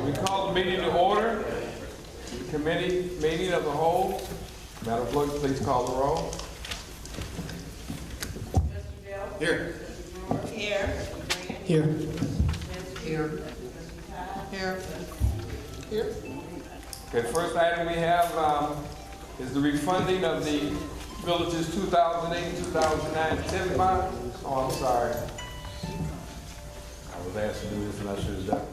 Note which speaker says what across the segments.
Speaker 1: We call the meeting to order. The committee meeting of the whole. Madam Clerk, please call the roll.
Speaker 2: Here.
Speaker 3: Here.
Speaker 2: Here.
Speaker 3: Here. Here. Here.
Speaker 1: Okay, first item we have is the refunding of the village's 2008-2009 TIF bond. Oh, I'm sorry. I was asked to do this and I should have done it.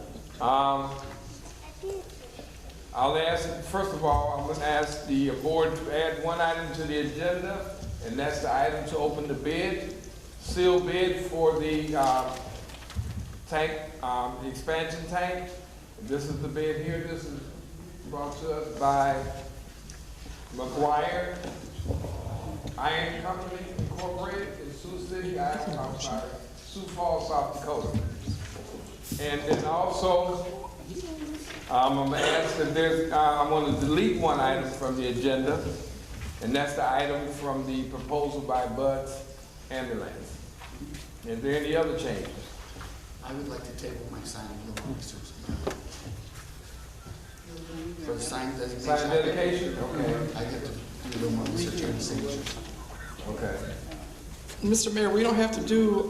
Speaker 1: I'll ask, first of all, I'm going to ask the board to add one item to the agenda, and that's the item to open the bid, sealed bid for the tank, the expansion tank. This is the bid here. This is brought to us by McGuire Iron Company Incorporated in Sioux City, Sioux Falls, South Dakota. And then also, I'm going to ask that there's, I'm going to delete one item from the agenda, and that's the item from the proposal by Bud's Ambulance. Is there any other changes?
Speaker 2: I would like to table my signing a little more, Susan. For the sign designation.
Speaker 1: Sign dedication? Okay.
Speaker 2: I get to do a little more research on the signatures.
Speaker 1: Okay.
Speaker 4: Mr. Mayor, we don't have to do,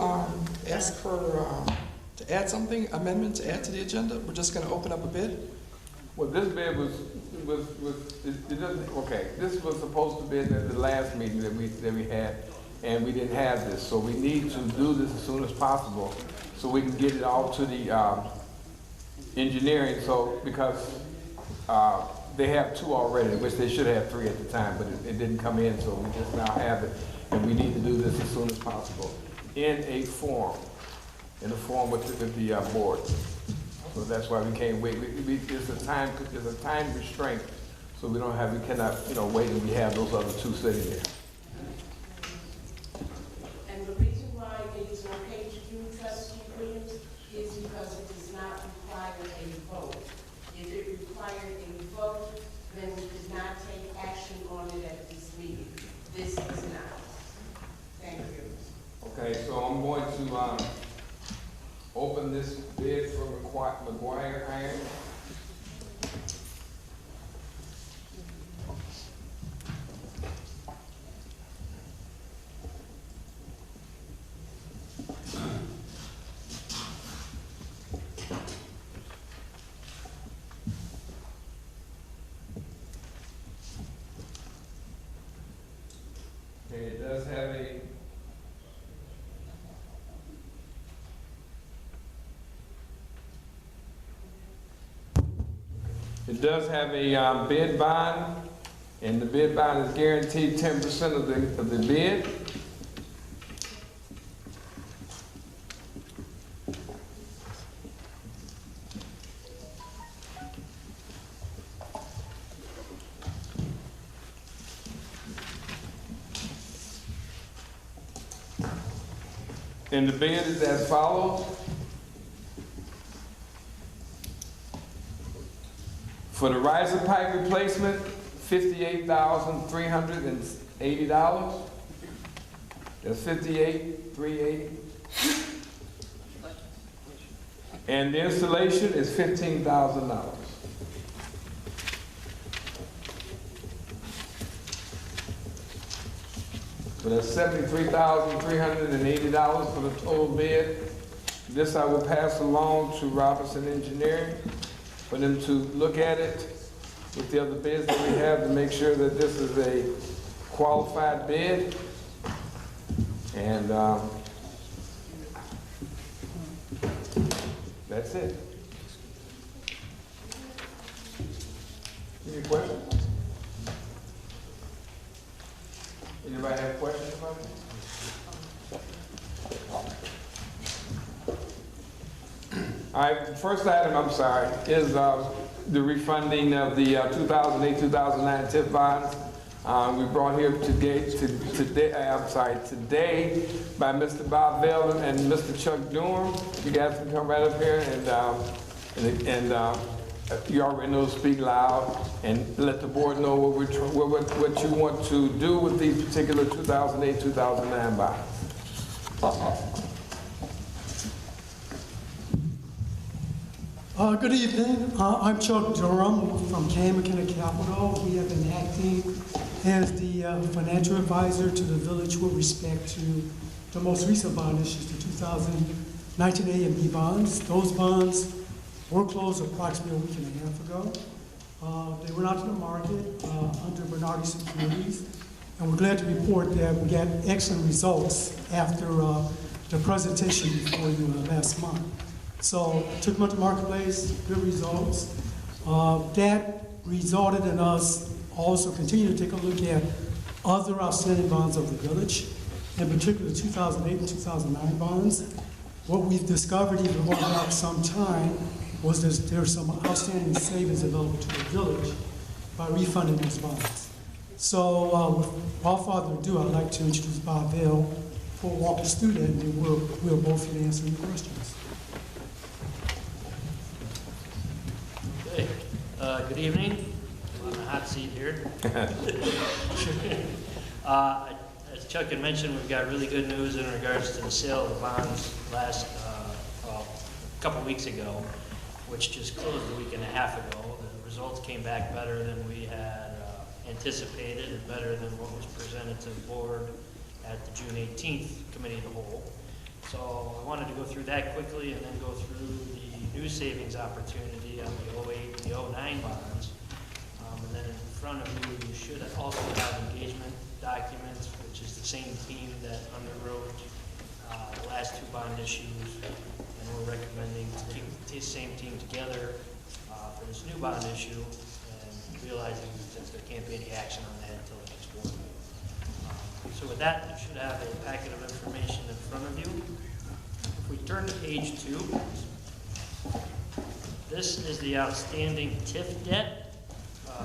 Speaker 4: ask for, to add something, amendment to add to the agenda? We're just gonna open up a bid?
Speaker 1: Well, this bid it doesn't, okay, this was supposed to be at the last meeting that we had, and we didn't have this, so we need to do this as soon as possible, so we can get it all to the, engineering, so, because, they have two already, which they should have three at the time, but it didn't come in, so we just now have it, and we need to do this as soon as possible, in a form with the board. So that's why we can't wait. It's a time restraint, so we cannot, wait and we have those other two sitting there.
Speaker 5: And the reason why it is okay to do, Trustee Williams, is because it does not require a vote. If it required a vote, then we could not take action on it at this meeting. This is not. Thank you.
Speaker 1: Okay, so I'm going to open this bid for McGuire Iron. Okay, it does have a It does have a bid bond, and the bid bond is guaranteed 10% of the bid. And the bid is as follows. For the riser pipe replacement, $58,380. That's $58,380. And the installation is $15,000. So that's $73,380 for the total bid. This I will pass along to Robinson Engineering for them to look at it with the other bids that we have to make sure that this is a qualified bid. And that's it. Any questions? Anybody have questions about it? All right, first item, I'm sorry, is the refunding of the 2008-2009 TIF bonds. We brought here today by Mr. Bob Bell and Mr. Chuck Durham. You guys can come right up here and you already know, speak loud and let the board know what you want to do with these particular 2008-2009 bonds.
Speaker 6: Good evening. I'm Chuck Durham from Cam Capital. We have been acting as the financial advisor to the village with respect to the most recent bond issues, the 2019 A and B bonds. Those bonds were closed approximately a week and a half ago. They were not to the market under Bernardi Securities, and we're glad to report that we got excellent results after the presentation before you last month. So took them to the marketplace, good results. That resulted in us also continuing to take a look at other outstanding bonds of the village, in particular 2008 and 2009 bonds. What we've discovered even going back some time was that there's some outstanding savings available to the village by refunding those bonds. So without further ado, I'd like to introduce Bob Bell for walk us through that, and then we'll both here answer your questions.
Speaker 7: Okay, good evening. I'm on the hot seat here. As Chuck had mentioned, we've got really good news in regards to the sale of the bonds a couple weeks ago, which just closed a week and a half ago. The results came back better than we had anticipated and better than what was presented to the board at the June 18th Committee of the Whole. So I wanted to go through that quickly and then go through the new savings opportunity on the 08 and the 09 bonds. And then in front of you, you should also have engagement documents, which is the same team that underwrote the last two bond issues. And we're recommending to keep the same team together for this new bond issue, and realizing that there can't be any action on that until the next board meeting. So with that, you should have a packet of information in front of you. If we turn to page 2, this is the outstanding TIF debt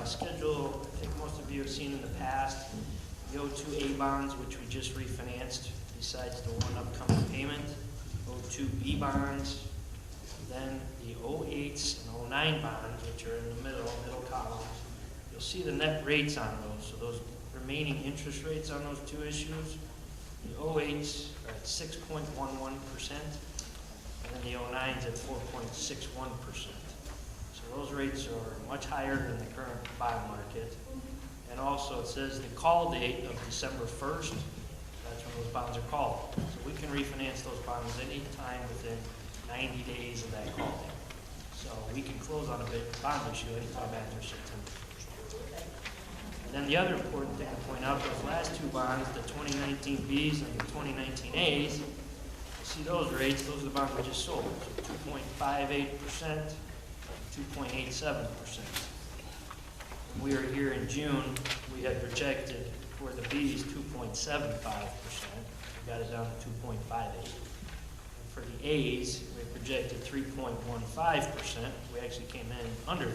Speaker 7: schedule. I think most of you have seen in the past the 02A bonds, which we just refinanced, besides the one upcoming payment, 02B bonds, then the 08s and 09 bonds, which are in the middle columns. You'll see the net rates on those, so those remaining interest rates on those two issues. The 08s are at 6.11%, and then the 09s at 4.61%. So those rates are much higher than the current bond market. And also it says the call date of December 1st, that's when those bonds are called. So we can refinance those bonds any time within 90 days of that call date. So we can close on a big bond issue anytime after September 1st. And then the other important thing to point out, those last two bonds, the 2019 Bs and the 2019 As, you see those rates, those are the bonds we just sold. So 2.58%, 2.87%. When we were here in June, we had projected for the Bs 2.75%. We got it down to 2.58%. For the A's, we projected 3.15%. We actually came in under 3%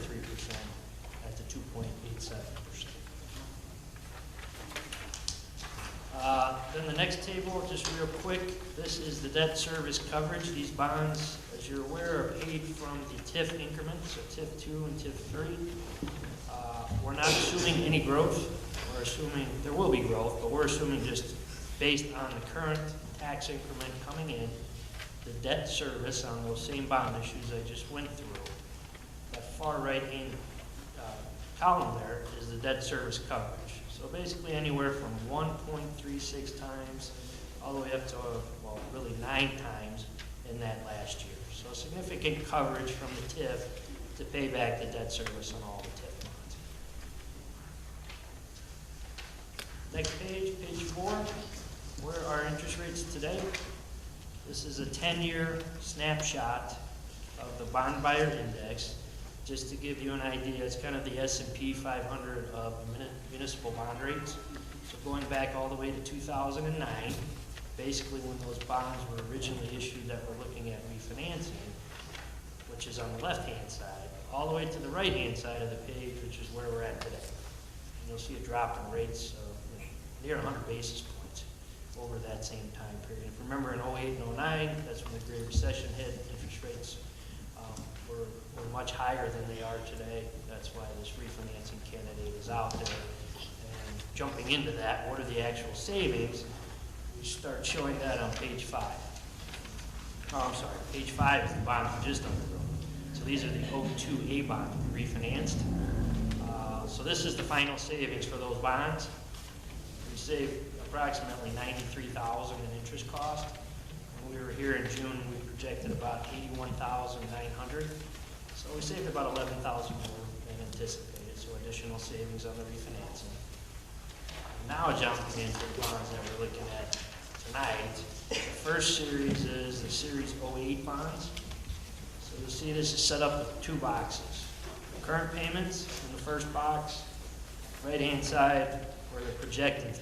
Speaker 7: at the 2.87%. Then the next table, just real quick, this is the debt service coverage. These bonds, as you're aware, are paid from the TIF increments, so TIF 2 and TIF 3. We're not assuming any growth. We're assuming there will be growth, but we're assuming just based on the current tax increment coming in, the debt service on those same bond issues I just went through. That far right-hand column there is the debt service coverage. So basically anywhere from 1.36 times all the way up to, well, really 9 times in that last year. So significant coverage from the TIF to pay back the debt service on all the TIF bonds. Next page, page 4. Where are interest rates today? This is a 10-year snapshot of the bond buyer index. Just to give you an idea, it's kind of the S&P 500 of municipal bond rates. So going back all the way to 2009, basically when those bonds were originally issued that we're looking at refinancing, which is on the left-hand side, all the way to the right-hand side of the page, which is where we're at today. And you'll see a drop in rates of near 100 basis points over that same time period. If you remember in 08 and 09, that's when the Great Recession hit, interest rates were much higher than they are today. That's why this refinancing candidate is out there. And jumping into that, what are the actual savings? We start showing that on page 5. Oh, I'm sorry, page 5 is the bonds we just underwrote. So these are the 02A bond refinanced. So this is the final savings for those bonds. We saved approximately $93,000 in interest cost. When we were here in June, we projected about $81,900. So we saved about $11,000 more than anticipated, so additional savings on the refinancing. Now jumping into the bonds that we're looking at tonight. The first series is the Series 08 bonds. So you'll see this is set up with two boxes. Current payments in the first box, right-hand side where the projected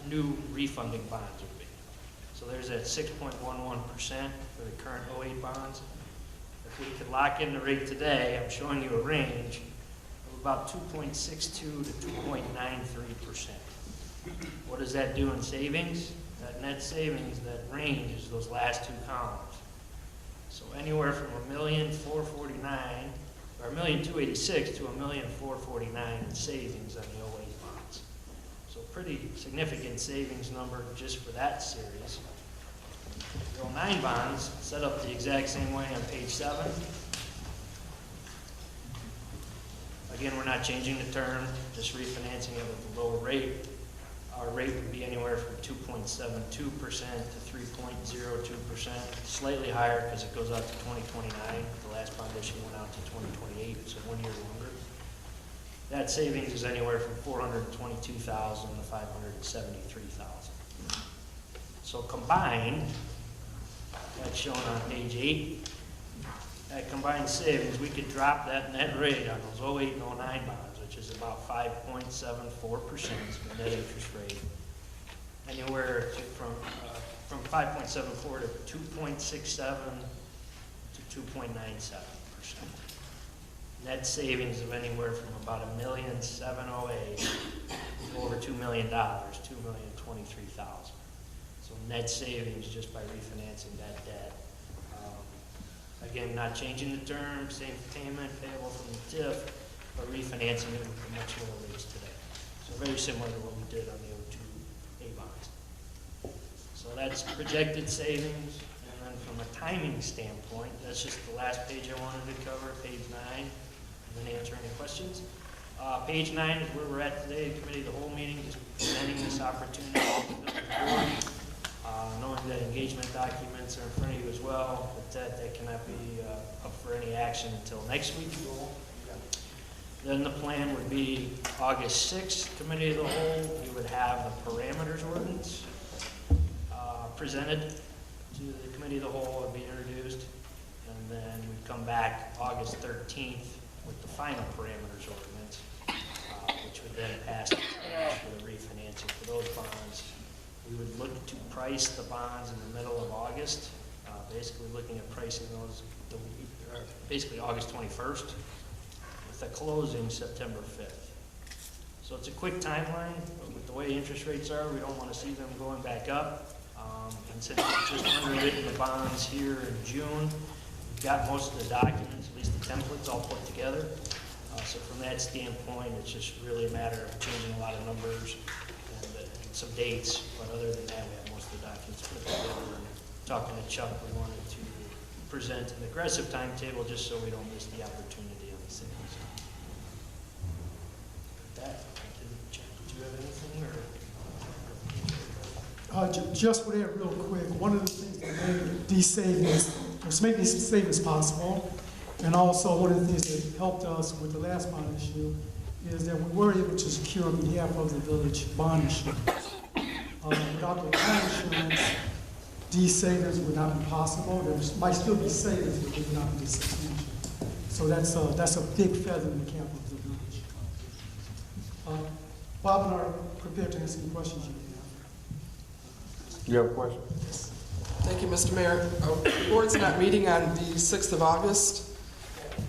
Speaker 7: new refunding bonds would be. So there's that 6.11% for the current 08 bonds. If we could lock in the rate today, I'm showing you a range of about 2.62 to 2.93%. What does that do in savings? That net savings, that range is those last two columns. So anywhere from $1,449,000 or $1,286,000 to $1,449,000 in savings on the 08 bonds. So pretty significant savings number just for that series. The 09 bonds set up the exact same way on page 7. Again, we're not changing the term, just refinancing it with a lower rate. Our rate would be anywhere from 2.72% to 3.02%, slightly higher because it goes out to 2029. The last bond issue went out to 2028, so 1 year longer. That savings is anywhere from $422,000 to $573,000. So combined, that's shown on page 8. At combined savings, we could drop that net rate on those 08 and 09 bonds, which is about 5.74% net interest rate. Anywhere from 5.74 to 2.67 to 2.97%. Net savings of anywhere from about $1,708,000 to over $2 million, $2,023,000. So net savings just by refinancing that debt. Again, not changing the term, same payment payable from the TIF, but refinancing it with much lower rates today. So very similar to what we did on the 02A bonds. So that's projected savings. And then from a timing standpoint, that's just the last page I wanted to cover, page 9, and then answer any questions. Page 9 is where we're at today, committee of the whole meeting, just presenting this opportunity to the board. Knowing that engagement documents are in front of you as well, but that cannot be up for any action until next week. Then the plan would be August 6th, committee of the whole. We would have the parameters ordinance presented to the committee of the whole, would be introduced, and then we'd come back August 13th with the final parameters ordinance, which would then pass the for the refinancing for those bonds. We would look to price the bonds in the middle of August, basically looking at pricing those basically August 21st, with the closing September 5th. So it's a quick timeline, but with the way interest rates are, we don't want to see them going back up. And since we've just underwritten the bonds here in June, we've got most of the documents, at least the templates, all put together. So from that standpoint, it's just really a matter of changing a lot of numbers and some dates, but other than that, we have most of the documents put together. And talking to Chuck, we wanted to present an aggressive timetable just so we don't miss the opportunity on the sales. With that, Chuck, did you have anything?
Speaker 6: Just with that real quick, one of the things that made these savings, was make these savings possible, and also one of the things that helped us with the last bond issue is that we were able to secure on behalf of the village bond insurance. Without the bond insurance, these savings would not be possible. There might still be savings, but they would not be substantial. So that's a big feather in the cap of the village. Bob and I are prepared to answer any questions you may have.
Speaker 1: You have a question?
Speaker 4: Thank you, Mr. Mayor. The board's not meeting on the 6th of August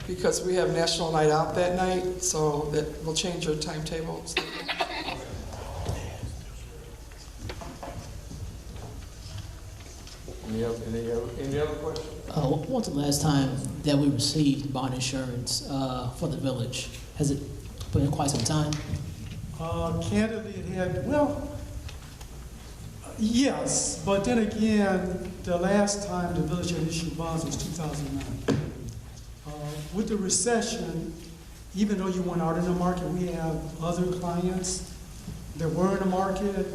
Speaker 4: because we have National Night Out that night, so that will change your timetables.
Speaker 1: Any other questions?
Speaker 8: When was the last time that we received bond insurance for the village? Has it been quite some time?
Speaker 6: Candidly, it had, well, yes, but then again, the last time the village had issued bonds was 2009. With the recession, even though you went out in the market, we have other clients that were in the market,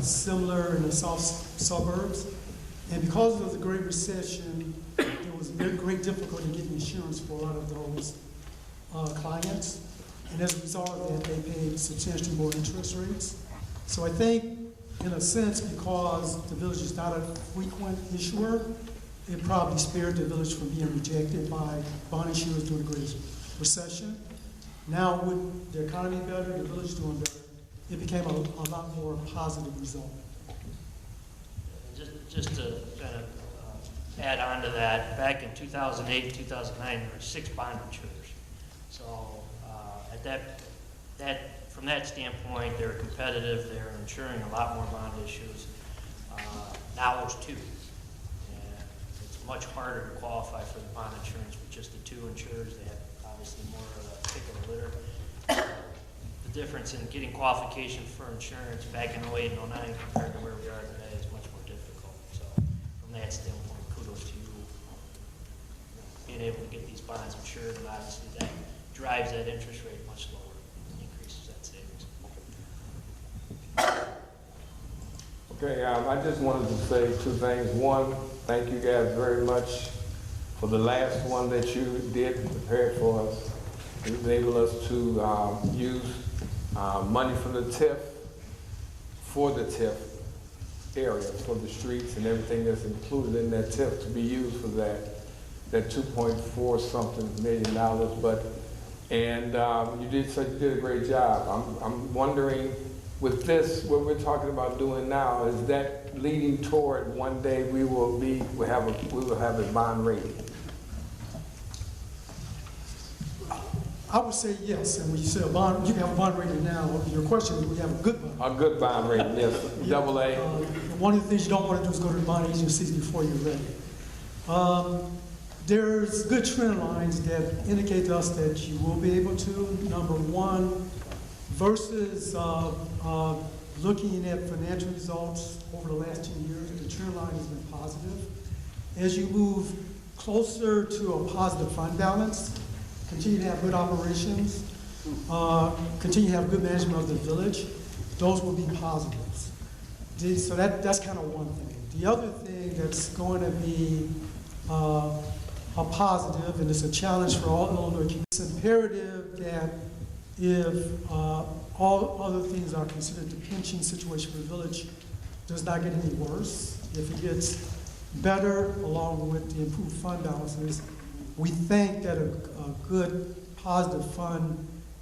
Speaker 6: similar in the south suburbs. And because of the Great Recession, there was great difficulty getting insurance for a lot of those clients. And as a result of that, they paid substantially more interest rates. So I think, in a sense, because the village is not a frequent issuer, it probably spared the village from being rejected by bond issuers during the Great Recession. Now, with the economy better, the village doing better, it became a lot more positive result.
Speaker 7: Just to kind of add on to that, back in 2008, 2009, there were 6 bond insurers. So from that standpoint, they were competitive. They were insuring a lot more bond issues. Now there's 2. And it's much harder to qualify for the bond insurance with just the 2 insurers. They have obviously more of a pick of the litter. The difference in getting qualification for insurance back in 08 and 09 compared to where we are today is much more difficult. So from that standpoint, kudos to you being able to get these bonds insured, and obviously that drives that interest rate much lower and increases that savings.
Speaker 1: Okay, I just wanted to say 2 things. One, thank you guys very much for the last one that you did and prepared for us. It enabled us to use money from the TIF for the TIF area, for the streets and everything that's included in that TIF to be used for that $2.4 something million. But you did a great job. I'm wondering, with this, what we're talking about doing now, is that leading toward one day we will have a bond rating?
Speaker 6: I would say yes, and when you say a bond, you can have a bond rating now. Your question is, we have a good bond.
Speaker 1: A good bond rating, yes, double A.
Speaker 6: One of the things you don't want to do is go to the bond agencies before you're ready. There's good trend lines that indicate to us that you will be able to. Number one, versus looking at financial results over the last 2 years, the trend line has been positive. As you move closer to a positive fund balance, continue to have good operations, continue to have good management of the village, those will be positives. So that's kind of one thing. The other thing that's going to be a positive, and it's a challenge for all Illinois communities, it's imperative that if all other things are considered, the pension situation for the village does not get any worse. If it gets better along with the improved fund balances, we think that a good positive fund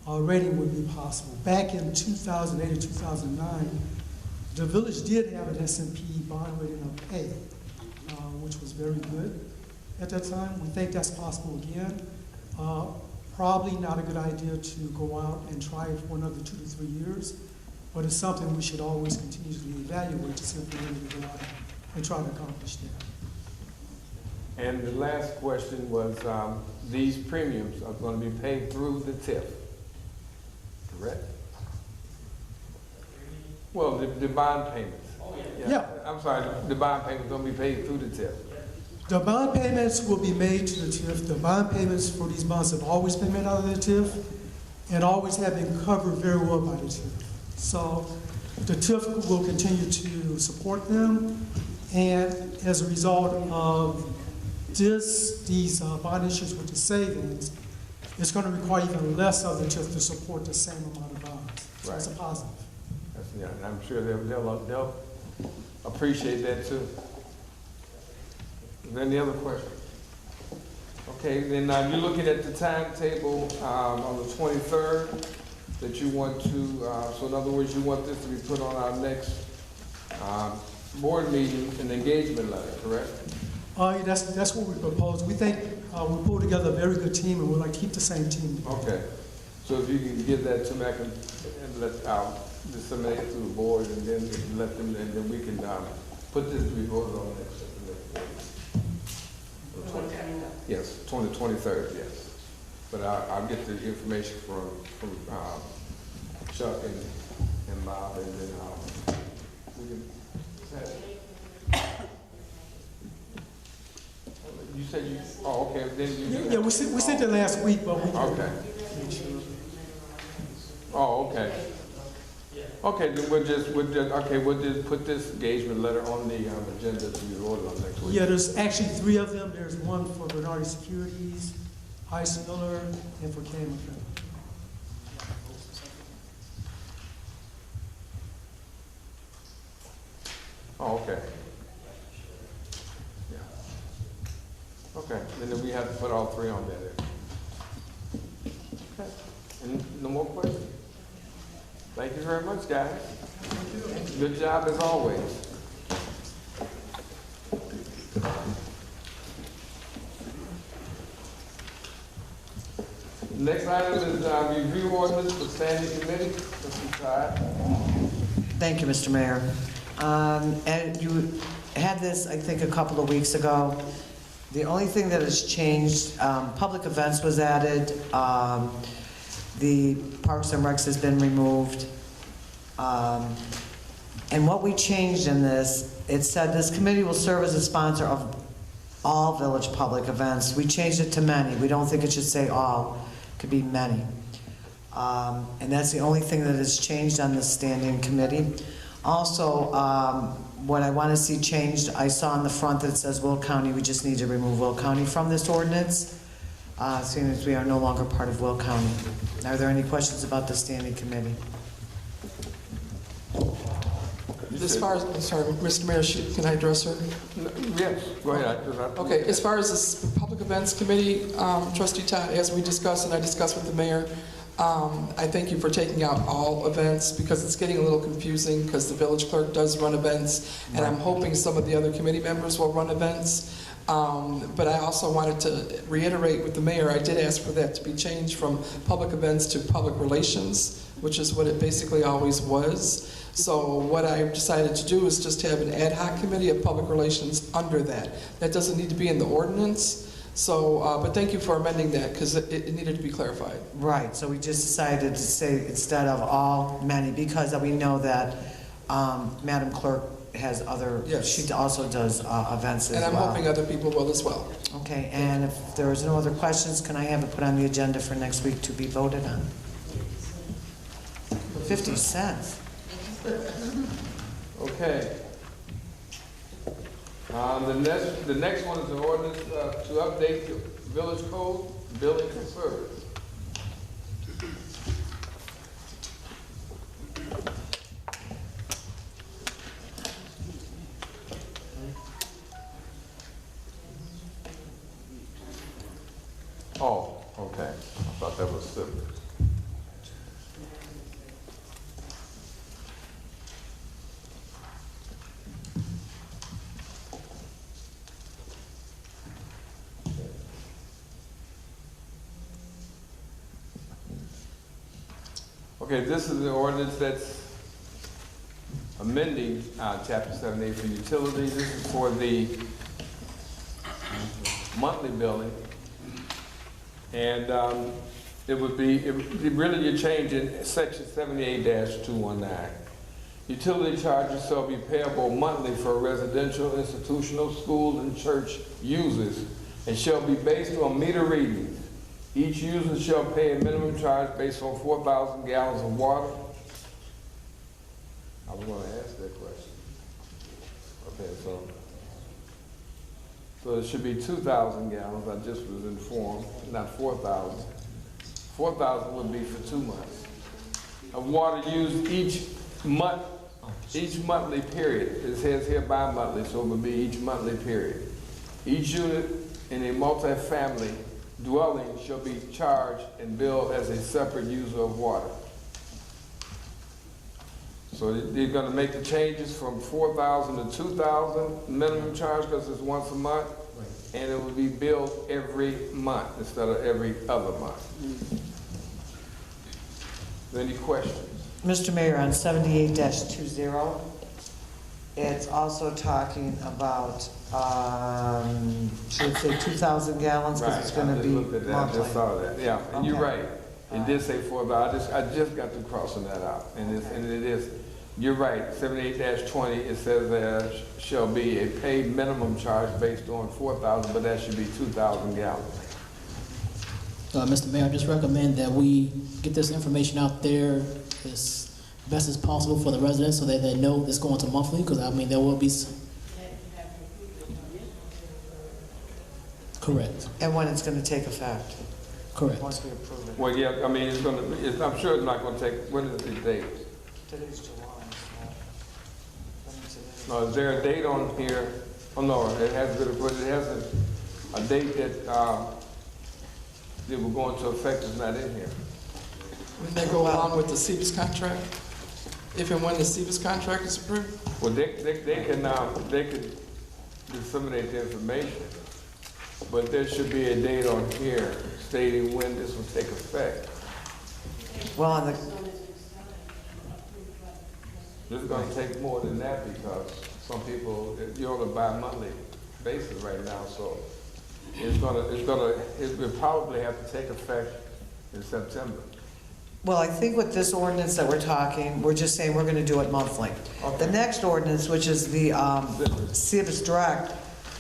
Speaker 6: rating would be possible. Back in 2008 or 2009, the village did have an S&P bond rating of A, which was very good at that time. We think that's possible again. Probably not a good idea to go out and try it for another 2 to 3 years, but it's something we should always continuously evaluate to see if we're able to go out and try to accomplish that.
Speaker 1: And the last question was, these premiums are going to be paid through the TIF, correct? Well, the bond payments.
Speaker 6: Oh, yeah.
Speaker 1: I'm sorry, the bond payments going to be paid through the TIF.
Speaker 6: The bond payments will be made to the TIF. The bond payments for these bonds have always been made out of the TIF and always have been covered very well by the TIF. So the TIF will continue to support them, and as a result of these bond issues with the savings, it's going to require even less of the TIF to support the same amount of bonds. So it's a positive.
Speaker 1: Yeah, and I'm sure they'll appreciate that too. Is there any other questions? Okay, then you're looking at the timetable on the 23rd that you want to, so in other words, you want this to be put on our next board meeting, an engagement letter, correct?
Speaker 6: That's what we propose. We think we pulled together a very good team, and we'd like to keep the same team.
Speaker 1: Okay. So if you can give that to me, I can let disseminate it to the board, and then let them, and then we can put this to be voted on next. Yes, 23rd, yes. But I'll get the information from Chuck and Bob, and then we can. You said you, oh, okay, then you.
Speaker 6: Yeah, we sent it last week, but we can
Speaker 1: Okay.
Speaker 6: make sure.
Speaker 1: Oh, okay. Okay, then we'll just put this engagement letter on the agenda to be voted on next week.
Speaker 6: Yeah, there's actually 3 of them. There's one for Bernardi Securities, Ice Miller, and for Cameron.
Speaker 1: Oh, okay. Yeah. Okay, and then we have to put all 3 on there then. Okay. And no more questions? Thank you very much, guys. Good job as always. Next item is review ordinance for standing committee. Mr. Todd.
Speaker 9: Thank you, Mr. Mayor. And you had this, I think, a couple of weeks ago. The only thing that has changed, public events was added, the Parks and Recs has been removed. And what we changed in this, it said this committee will serve as a sponsor of all village public events. We changed it to many. We don't think it should say all, it could be many. And that's the only thing that has changed on this standing committee. Also, what I want to see changed, I saw in the front that it says Will County. We just need to remove Will County from this ordinance, seeing as we are no longer part of Will County. Are there any questions about the standing committee?
Speaker 4: As far as, I'm sorry, Mr. Mayor, can I address her?
Speaker 1: Yes, go ahead.
Speaker 4: Okay, as far as this Public Events Committee, Trustee Todd, as we discussed and I discussed with the mayor, I thank you for taking out all events because it's getting a little confusing because the village clerk does run events and I'm hoping some of the other committee members will run events. But I also wanted to reiterate with the mayor, I did ask for that to be changed from public events to public relations, which is what it basically always was. So what I decided to do is just have an ad hoc committee of public relations under that. That doesn't need to be in the ordinance. So, but thank you for amending that because it needed to be clarified.
Speaker 9: Right, so we just decided to say instead of all, many, because we know that Madam Clerk has other,
Speaker 4: Yes.
Speaker 9: she also does events as well.
Speaker 4: And I'm hoping other people will as well.
Speaker 9: Okay, and if there is no other questions, can I have it put on the agenda for next week to be voted on? 50 cents.
Speaker 1: Okay. The next one is an ordinance to update the village code, billing and service. Oh, okay. I thought that was separate. Okay, this is an ordinance that's amending Chapter 7A for utilities. This is for the monthly billing. And it would be really you're changing Section 78-219. Utility charges shall be payable monthly for residential, institutional, school, and church users and shall be based on meter readings. Each user shall pay a minimum charge based on 4,000 gallons of water. I was going to ask that question. Okay, so it should be 2,000 gallons. I just was informed, not 4,000. 4,000 would be for 2 months of water used each month, each monthly period. It says here bi-monthly, so it would be each monthly period. Each unit in a multi-family dwelling shall be charged and billed as a separate user of water. So they're going to make the changes from 4,000 to 2,000 minimum charge because it's once a month, and it will be billed every month instead of every other month. Any questions?
Speaker 9: Mr. Mayor, on 78-20, it's also talking about, should it say 2,000 gallons? Because it's going to be monthly.
Speaker 1: I just saw that, yeah, and you're
Speaker 9: Okay.
Speaker 1: right. It did say 4,000. I just got through crossing that out, and it is. You're right, 78-20, it says there shall be a paid minimum charge based on 4,000, but that should be 2,000 gallons.
Speaker 8: Mr. Mayor, I just recommend that we get this information out there as best as possible for the residents so that they know it's going to monthly, because I mean, there will be. Correct.
Speaker 9: And when it's gonna take effect,
Speaker 8: Correct.
Speaker 9: once we approve it.
Speaker 1: Well, yeah, I mean, I'm sure it's not gonna take, when is the date?
Speaker 9: Today's July,
Speaker 1: No, is there a date on here? Oh, no, it has a date that, that will go into effect is not in here.
Speaker 4: When they go along with the CBIS contract, if and when the CBIS contract is approved?
Speaker 1: Well, they could disseminate the information, but there should be a date on here stating when this will take effect.
Speaker 9: Well, on the,
Speaker 1: This is gonna take more than that because some people, you're on a bi-monthly basis right now, so it will probably have to take effect in September.
Speaker 9: well, I think with this ordinance that we're talking, we're just saying we're gonna do it monthly. The next ordinance, which is the CBIS Direct,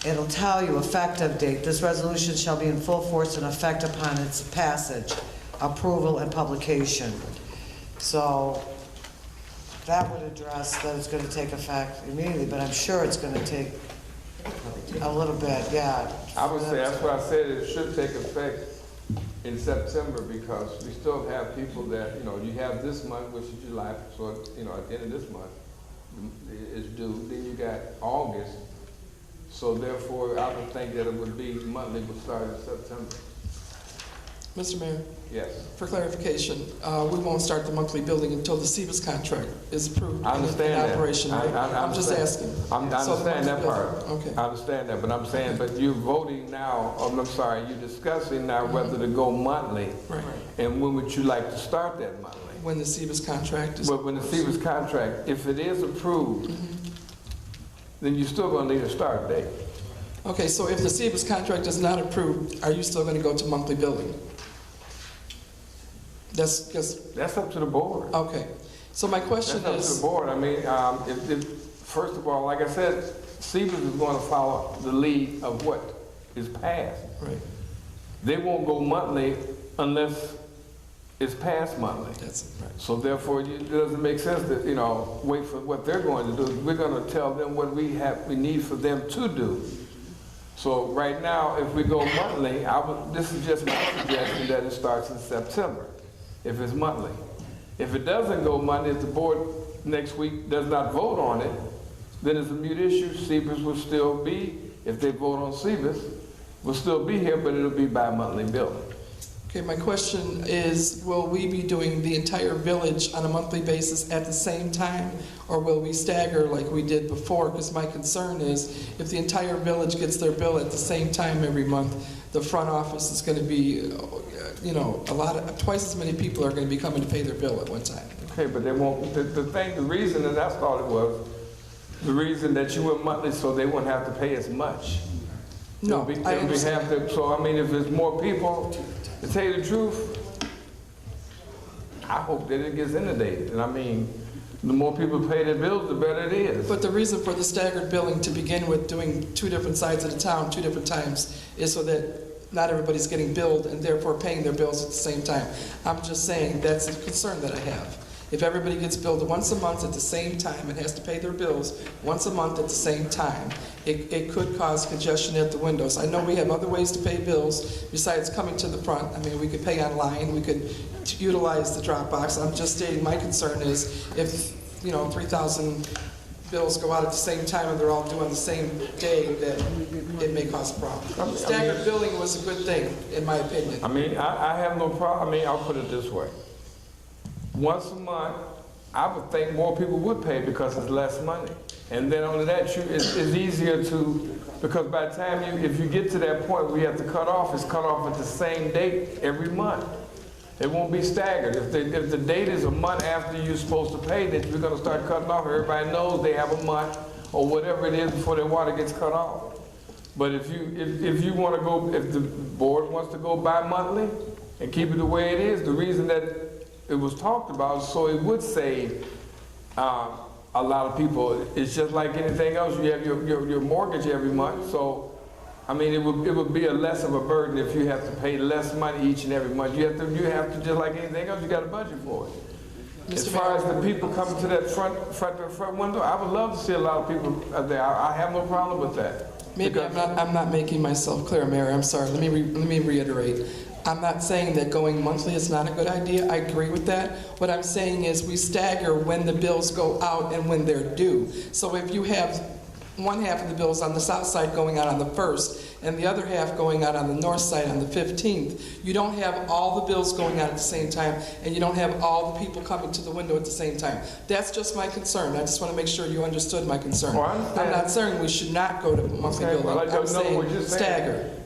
Speaker 9: it'll tell you effective date. This resolution shall be in full force and effect upon its passage, approval, and publication. So that would address that it's gonna take effect immediately, but I'm sure it's gonna take a little bit, yeah.
Speaker 1: I would say, that's what I said, it should take effect in September because we still have people that, you have this month, which is July, so, at the end of this month is due. Then you got August. So therefore, I would think that it would be monthly, would start in September.
Speaker 4: Mr. Mayor,
Speaker 1: Yes.
Speaker 4: for clarification, we won't start the monthly billing until the CBIS contract is approved.
Speaker 1: I understand
Speaker 4: in
Speaker 1: that.
Speaker 4: operation, right? I'm just asking.
Speaker 1: I
Speaker 4: So the
Speaker 1: understand that
Speaker 4: monthly
Speaker 1: part.
Speaker 4: billing, okay.
Speaker 1: I understand that, but I'm saying, but you're voting now, you're discussing now whether to go monthly.
Speaker 4: Right.
Speaker 1: And when would you like to start that monthly?
Speaker 4: When the CBIS contract is.
Speaker 1: But when the CBIS contract, if it is approved, then you're still gonna need a start date.
Speaker 4: Okay, so if the CBIS contract is not approved, are you still going to go to monthly billing? That's because,
Speaker 1: That's up to the board.
Speaker 4: okay. So my question
Speaker 1: That's up to
Speaker 4: is,
Speaker 1: the board. I mean, first of all, like I said, CBIS is going to follow the lead of what is passed.
Speaker 4: right,
Speaker 1: They won't go monthly unless it's passed monthly.
Speaker 4: that's right.
Speaker 1: So therefore, it doesn't make sense to, wait for what they're going to do. We're going to tell them what we need for them to do. So right now, if we go monthly, this is just my suggestion that it starts in September, if it's monthly. If it doesn't go monthly, if the board next week does not vote on it, then it's a mute issue. CBIS will still be, if they vote on CBIS, will still be here, but it'll be bi-monthly billing.
Speaker 4: Okay, my question is, will we be doing the entire village on a monthly basis at the same time? Or will we stagger like we did before? Because my concern is, if the entire village gets their bill at the same time every month, the front office is going to be, twice as many people are going to be coming to pay their bill at one time.
Speaker 1: Okay, but they won't, the reason that I thought it was, the reason that you went monthly so they wouldn't have to pay as much.
Speaker 4: No, I understand.
Speaker 1: So, I mean, if there's more people, to tell you the truth, I hope that it gets inundated. And I mean, the more people pay their bills, the better it is.
Speaker 4: But the reason for the staggered billing to begin with, doing 2 different sides of the town, 2 different times, is so that not everybody's getting billed and therefore paying their bills at the same time. I'm just saying that's a concern that I have. If everybody gets billed once a month at the same time and has to pay their bills once a month at the same time, it could cause congestion at the windows. I know we have other ways to pay bills besides coming to the front. I mean, we could pay online, we could utilize the Dropbox. I'm just stating my concern is if, 3,000 bills go out at the same time and they're all due on the same day, that it may cause a problem. Staggered billing was a good thing, in my opinion.
Speaker 1: I mean, I have no problem. I mean, I'll put it this way. Once a month, I would think more people would pay because it's less money. And then on that, it's easier to, because by the time if you get to that point where you have to cut off, it's cut off at the same date every month. It won't be staggered. If the date is a month after you're supposed to pay, then you're gonna start cutting off. Everybody knows they have a month or whatever it is before their water gets cut off. But if you wanna go, if the board wants to go bi-monthly and keep it the way it is, the reason that it was talked about so it would save a lot of people, it's just like anything else, you have your mortgage every month, so, I mean, it would be less of a burden if you have to pay less money each and every month. You have to just like anything else, you got a budget for it. As far as the people coming to that front window, I would love to see a lot of people there. I have no problem with that.
Speaker 4: Maybe I'm not making myself clear, Mayor. I'm sorry. Let me reiterate. I'm not saying that going monthly is not a good idea. I agree with that. What I'm saying is we stagger when the bills go out and when they're due. So if you have one half of the bills on the south side going out on the 1st and the other half going out on the north side on the 15th, you don't have all the bills going out at the same time, and you don't have all the people coming to the window at the same time. That's just my concern. I just want to make sure you understood my concern.
Speaker 1: Oh, I understand.
Speaker 4: I'm not saying we should not go to monthly billing.
Speaker 1: Well,
Speaker 4: I'm saying stagger.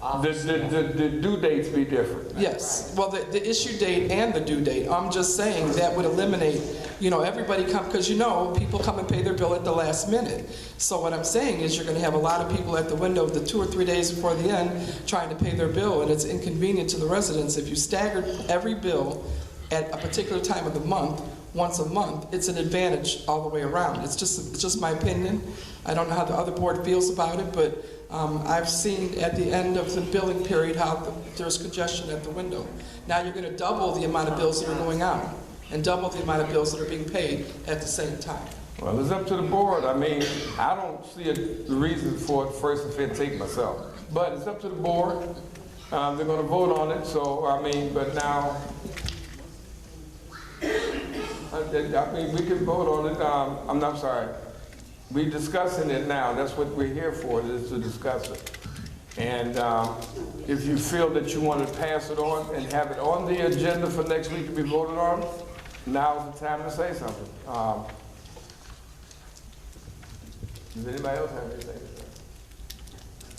Speaker 1: The due dates be different.
Speaker 4: Yes, well, the issue date and the due date, I'm just saying that would eliminate, everybody come, because people come and pay their bill at the last minute. So what I'm saying is you're gonna have a lot of people at the window the 2 or 3 days before the end trying to pay their bill, and it's inconvenient to the residents. If you staggered every bill at a particular time of the month, once a month, it's an advantage all the way around. It's just my opinion. I don't know how the other board feels about it, but I've seen at the end of the billing period how there's congestion at the window. Now you're going to double the amount of bills that are going out and double the amount of bills that are being paid at the same time.
Speaker 1: Well, it's up to the board. I mean, I don't see the reason for it 1st and 15th myself, but it's up to the board. They're going to vote on it, so, I mean, but now, I mean, we can vote on it. I'm sorry. We're discussing it now. That's what we're here for, is to discuss it. And if you feel that you want to pass it on and have it on the agenda for next week to be voted on, now's the time to say something. Does anybody else have anything to say?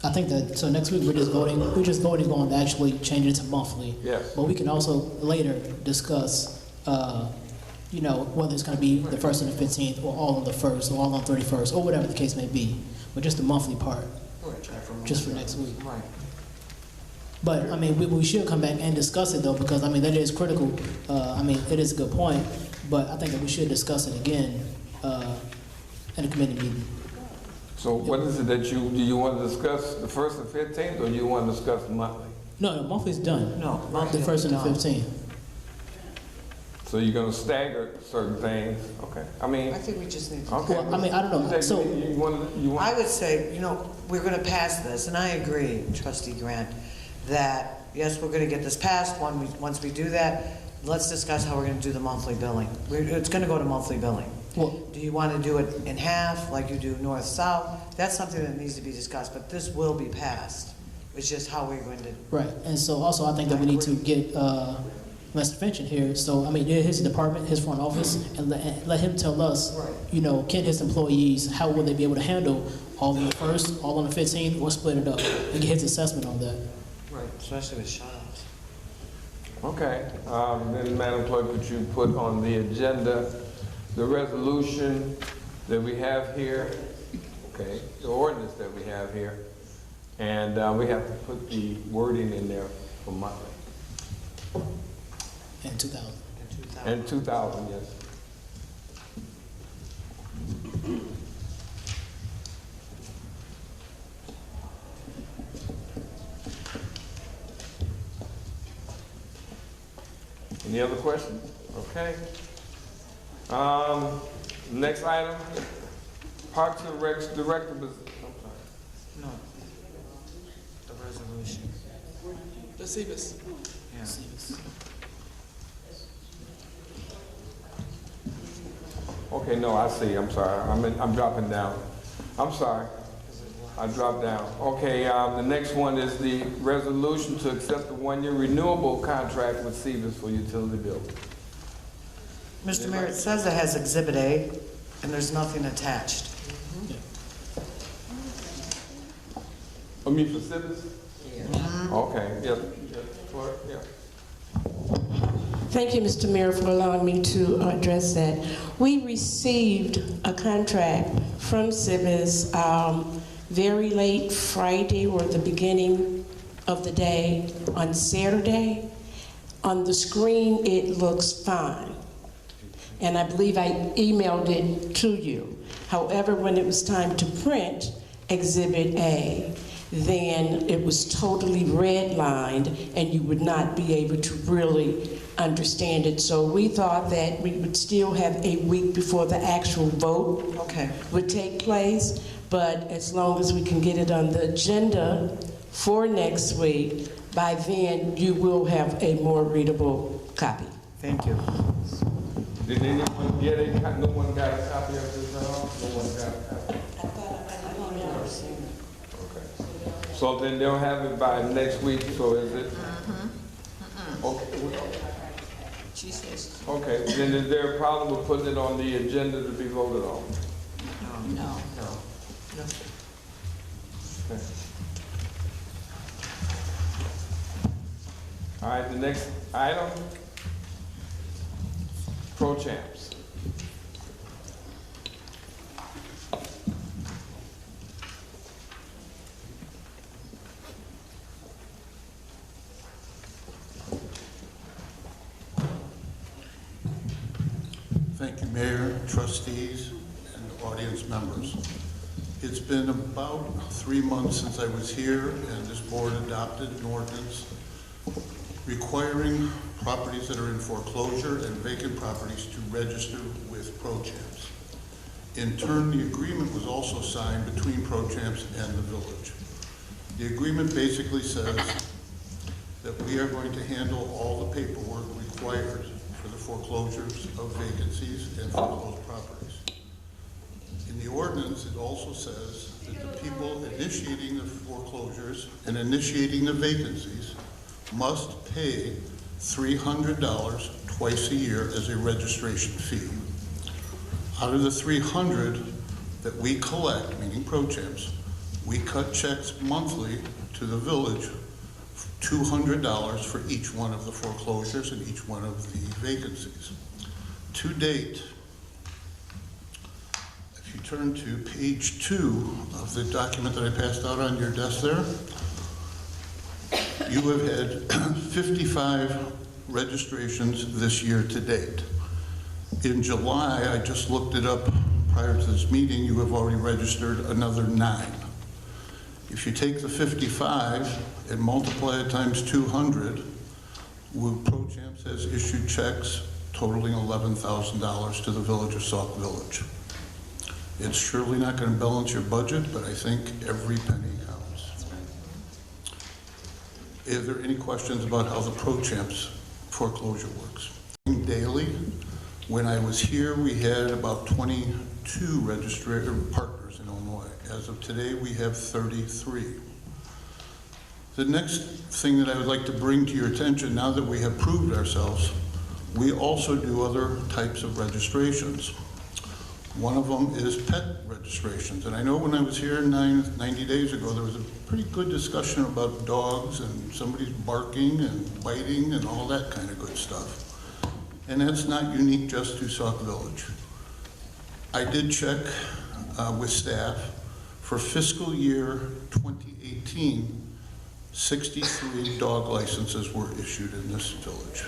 Speaker 8: I think that, so next week we're just voting on to actually change it to monthly.
Speaker 1: Yes.
Speaker 8: But we can also later discuss, whether it's going to be the 1st and the 15th, or all on the 1st, or all on 31st, or whatever the case may be. But just the monthly part, just for next week.
Speaker 9: Right.
Speaker 8: But, I mean, we should come back and discuss it, though, because, I mean, that is critical. It is a good point, but I think that we should discuss it again in a committee meeting.
Speaker 1: So what is it that do you want to discuss the 1st and 15th, or do you want to discuss the monthly?
Speaker 8: No, monthly's done.
Speaker 9: No,
Speaker 8: The
Speaker 9: monthly
Speaker 8: 1st and the
Speaker 9: done.
Speaker 8: 15th.
Speaker 1: So you're going to stagger certain things? Okay. I mean,
Speaker 9: I think we just need to.
Speaker 1: okay.
Speaker 8: Well, I mean, I don't know. So,
Speaker 1: you want
Speaker 9: I would say, we're going to pass this, and I agree, Trustee Grant, that, yes, we're going to get this passed. Once we do that, let's discuss how we're going to do the monthly billing. It's going to go to monthly billing.
Speaker 8: well,
Speaker 9: Do you want to do it in half, like you do north-south? That's something that needs to be discussed, but this will be passed. It's just how we're going to.
Speaker 8: right. And so also I think that we need to get Mr. Finch in here. So, I mean, his department, his front office, and let him tell us, can his employees, how will they be able to handle all on the 1st, all on the 15th, or split it up, and get his assessment on that.
Speaker 9: Right. Especially with shut-offs.
Speaker 1: Okay. Then, Madam Clerk, could you put on the agenda the resolution that we have here, okay, the ordinance that we have here, and we have to put the wording in there for monthly.
Speaker 8: And 2000.
Speaker 1: And 2,000, yes. Any other questions? Okay. Next item, Parks and Recs Director. I'm sorry.
Speaker 9: No. The resolution.
Speaker 4: The CBIS.
Speaker 9: Yeah.
Speaker 1: Okay, no, I see. I'm sorry. I'm dropping down. I'm sorry. I dropped down. Okay, the next one is the resolution to accept the one-year renewable contract with CBIS for utility bills.
Speaker 9: Mr. Mayor, it says it has Exhibit A, and there's nothing attached.
Speaker 1: I mean for CBIS? Okay, yes. Clerk, yeah.
Speaker 5: Thank you, Mr. Mayor, for allowing me to address that. We received a contract from CBIS very late Friday or the beginning of the day on Saturday. On the screen, it looks fine. and I believe I emailed it to you. However, when it was time to print Exhibit A, then it was totally redlined and you would not be able to really understand it. So we thought that we would still have a week before the actual vote
Speaker 9: Okay.
Speaker 5: would take place, but as long as we can get it on the agenda for next week, by then you will have a more readable copy.
Speaker 9: Thank you.
Speaker 1: Did anyone get a, no one got a copy of this at all? No one got a copy? Okay. So then they'll have it by next week, so is it? Okay.
Speaker 3: She says,
Speaker 1: Okay, then is there a problem with putting it on the agenda to be voted on?
Speaker 3: no.
Speaker 1: Okay. All right, the next item, pro champs.
Speaker 10: Thank you, Mayor, trustees, and audience members. It's been about 3 months since I was here, and this board adopted an ordinance requiring properties that are in foreclosure and vacant properties to register with pro champs. In turn, the agreement was also signed between pro champs and the village. The agreement basically says that we are going to handle all the paperwork required for the foreclosures of vacancies and foreclosed properties. In the ordinance, it also says that the people initiating the foreclosures and initiating the vacancies must pay $300 twice a year as a registration fee. Out of the $300 that we collect, meaning pro champs, we cut checks monthly to the village, $200 for each one of the foreclosures and each one of the vacancies. To date, if you turn to page 2 of the document that I passed out on your desk there, you have had 55 registrations this year to date. In July, I just looked it up prior to this meeting, you have already registered another 9. If you take the 55 and multiply it times 200, Pro Champs has issued checks totaling $11,000 to the village of Sauk Village. It's surely not going to balance your budget, but I think every penny counts. Is there any questions about how the Pro Champs foreclosure works? Daily, when I was here, we had about 22 partners in Illinois. As of today, we have 33. The next thing that I would like to bring to your attention, now that we have proved ourselves, we also do other types of registrations. One of them is pet registrations. And I know when I was here 90 days ago, there was a pretty good discussion about dogs and somebody's barking and biting and all that kind of good stuff. And that's not unique just to Sauk Village. I did check with staff. For fiscal year 2018, 63 dog licenses were issued in this village.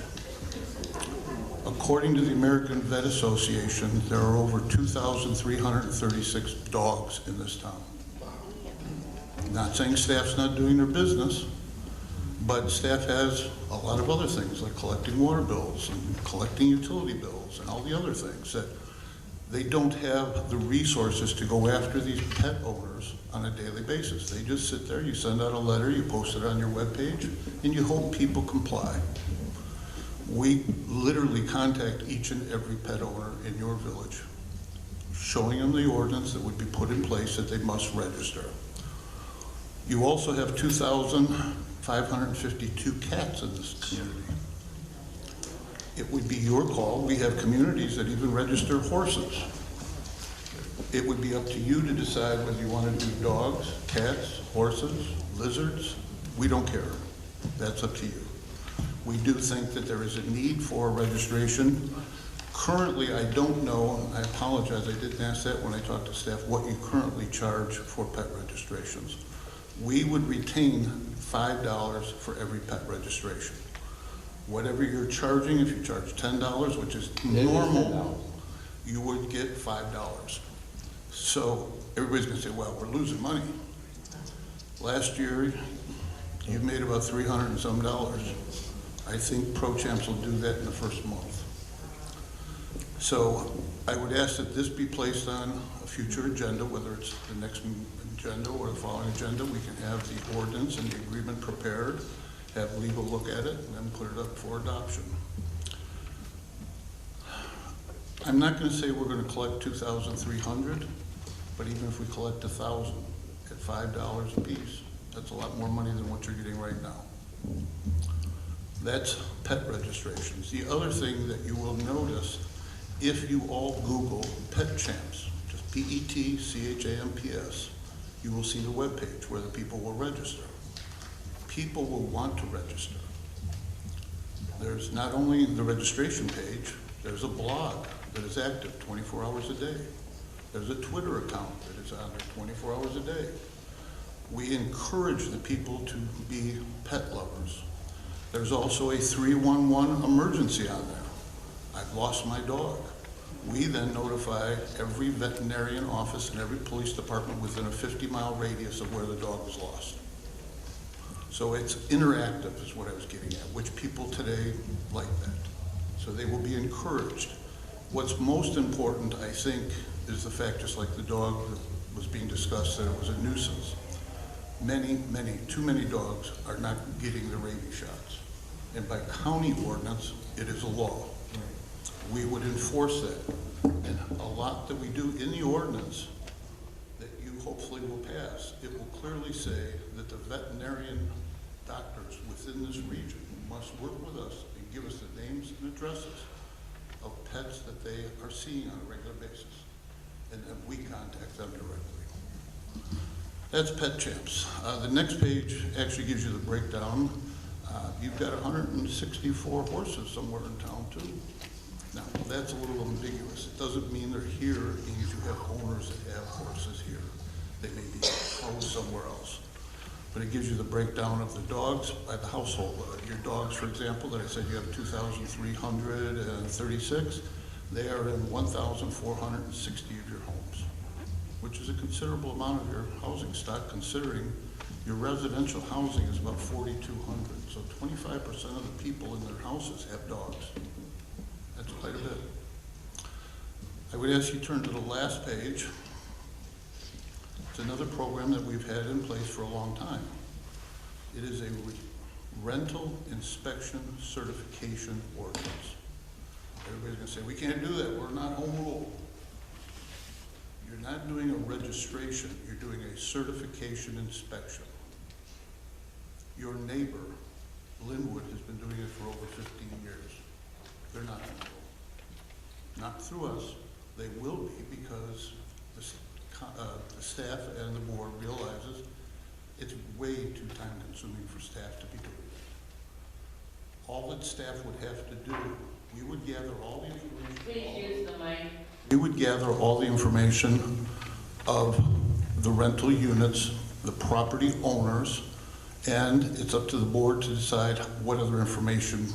Speaker 10: According to the American Vet Association, there are over 2,336 dogs in this town. Not saying staff's not doing their business, but staff has a lot of other things like collecting water bills and collecting utility bills and all the other things that they don't have the resources to go after these pet owners on a daily basis. They just sit there, you send out a letter, you post it on your webpage, and you hope people comply. We literally contact each and every pet owner in your village, showing them the ordinance that would be put in place that they must register. You also have 2,552 cats in this community. It would be your call. We have communities that even register horses. It would be up to you to decide whether you want to do dogs, cats, horses, lizards. We don't care. That's up to you. We do think that there is a need for registration. Currently, I don't know, I apologize, I didn't ask that when I talked to staff, what you currently charge for pet registrations. We would retain $5 for every pet registration. Whatever you're charging, if you charge $10, which is normal, you would get $5. So everybody's gonna say, well, we're losing money. Last year, you made about $300 and some. I think pro champs will do that in the first month. So I would ask that this be placed on a future agenda, whether it's the next agenda or the following agenda. We can have the ordinance and the agreement prepared, have legal look at it, and then put it up for adoption. I'm not going to say we're going to collect 2,300, but even if we collect 1,000 at $5 a piece, that's a lot more money than what you're getting right now. That's pet registrations. The other thing that you will notice, if you all Google pet champs, just PETCHAMPS, you will see the webpage where the people will register. People will want to register. There's not only the registration page, there's a blog that is active 24 hours a day. There's a Twitter account that is on there 24 hours a day. We encourage the people to be pet lovers. There's also a 311 emergency on there. I've lost my dog. We then notify every veterinarian office and every police department within a 50-mile radius of where the dog was lost. So it's interactive is what I was getting at, which people today like that. So they will be encouraged. What's most important, I think, is the fact, just like the dog that was being discussed, that it was a nuisance. Too many dogs are not getting the rabies shots. And by county ordinance, it is a law. We would enforce that. And a lot that we do in the ordinance that you hopefully will pass, it will clearly say that the veterinarian doctors within this region must work with us and give us the names and addresses of pets that they are seeing on a regular basis. And then we contact them directly. That's Pet Champs. The next page actually gives you the breakdown. You've got 164 horses somewhere in town too. Now, that's a little ambiguous. It doesn't mean they're here. It means you have owners that have horses here. They may be housed somewhere else. But it gives you the breakdown of the dogs by the household. Your dogs, for example, that I said you have 2,336, they are in 1,460 of your homes, which is a considerable amount of your housing stock, considering your residential housing is about 4,200. So 25% of the people in their houses have dogs. That's quite a bit. I would ask you to turn to the last page. It's another program that we've had in place for a long time. It is a rental inspection certification ordinance. Everybody's gonna say, we can't do that, we're not home rule. You're not doing a registration, you're doing a certification inspection. Your neighbor, Linwood, has been doing it for over 15 years. They're not home rule. Not through us, they will be, because the staff and the board realizes it's way too time consuming for staff to be doing it. All that staff would have to do, we would gather all the information.
Speaker 5: Please use the mic.
Speaker 10: We would gather all the information of the rental units, the property owners, and it's up to the board to decide what other information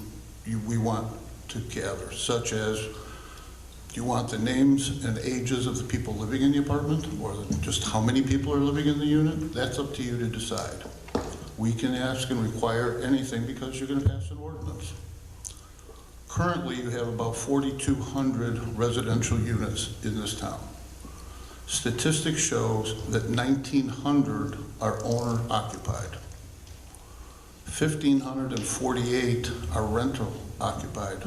Speaker 10: we want to gather, such as, do you want the names and ages of the people living in the apartment, or just how many people are living in the unit? That's up to you to decide. We can ask and require anything because you're going to pass an ordinance. Currently, you have about 4,200 residential units in this town. Statistics shows that 1,900 are owner occupied. 1,548 are rental occupied.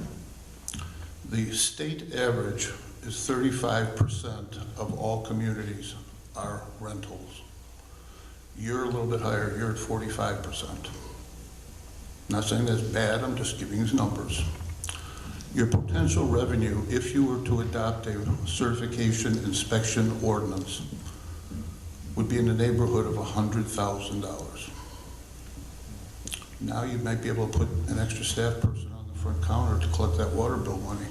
Speaker 10: The state average is 35% of all communities are rentals. You're a little bit higher, you're at 45%. Not saying that's bad, I'm just giving you numbers. Your potential revenue, if you were to adopt a certification inspection ordinance, would be in the neighborhood of $100,000. Now you might be able to put an extra staff person on the front counter to collect that water bill money.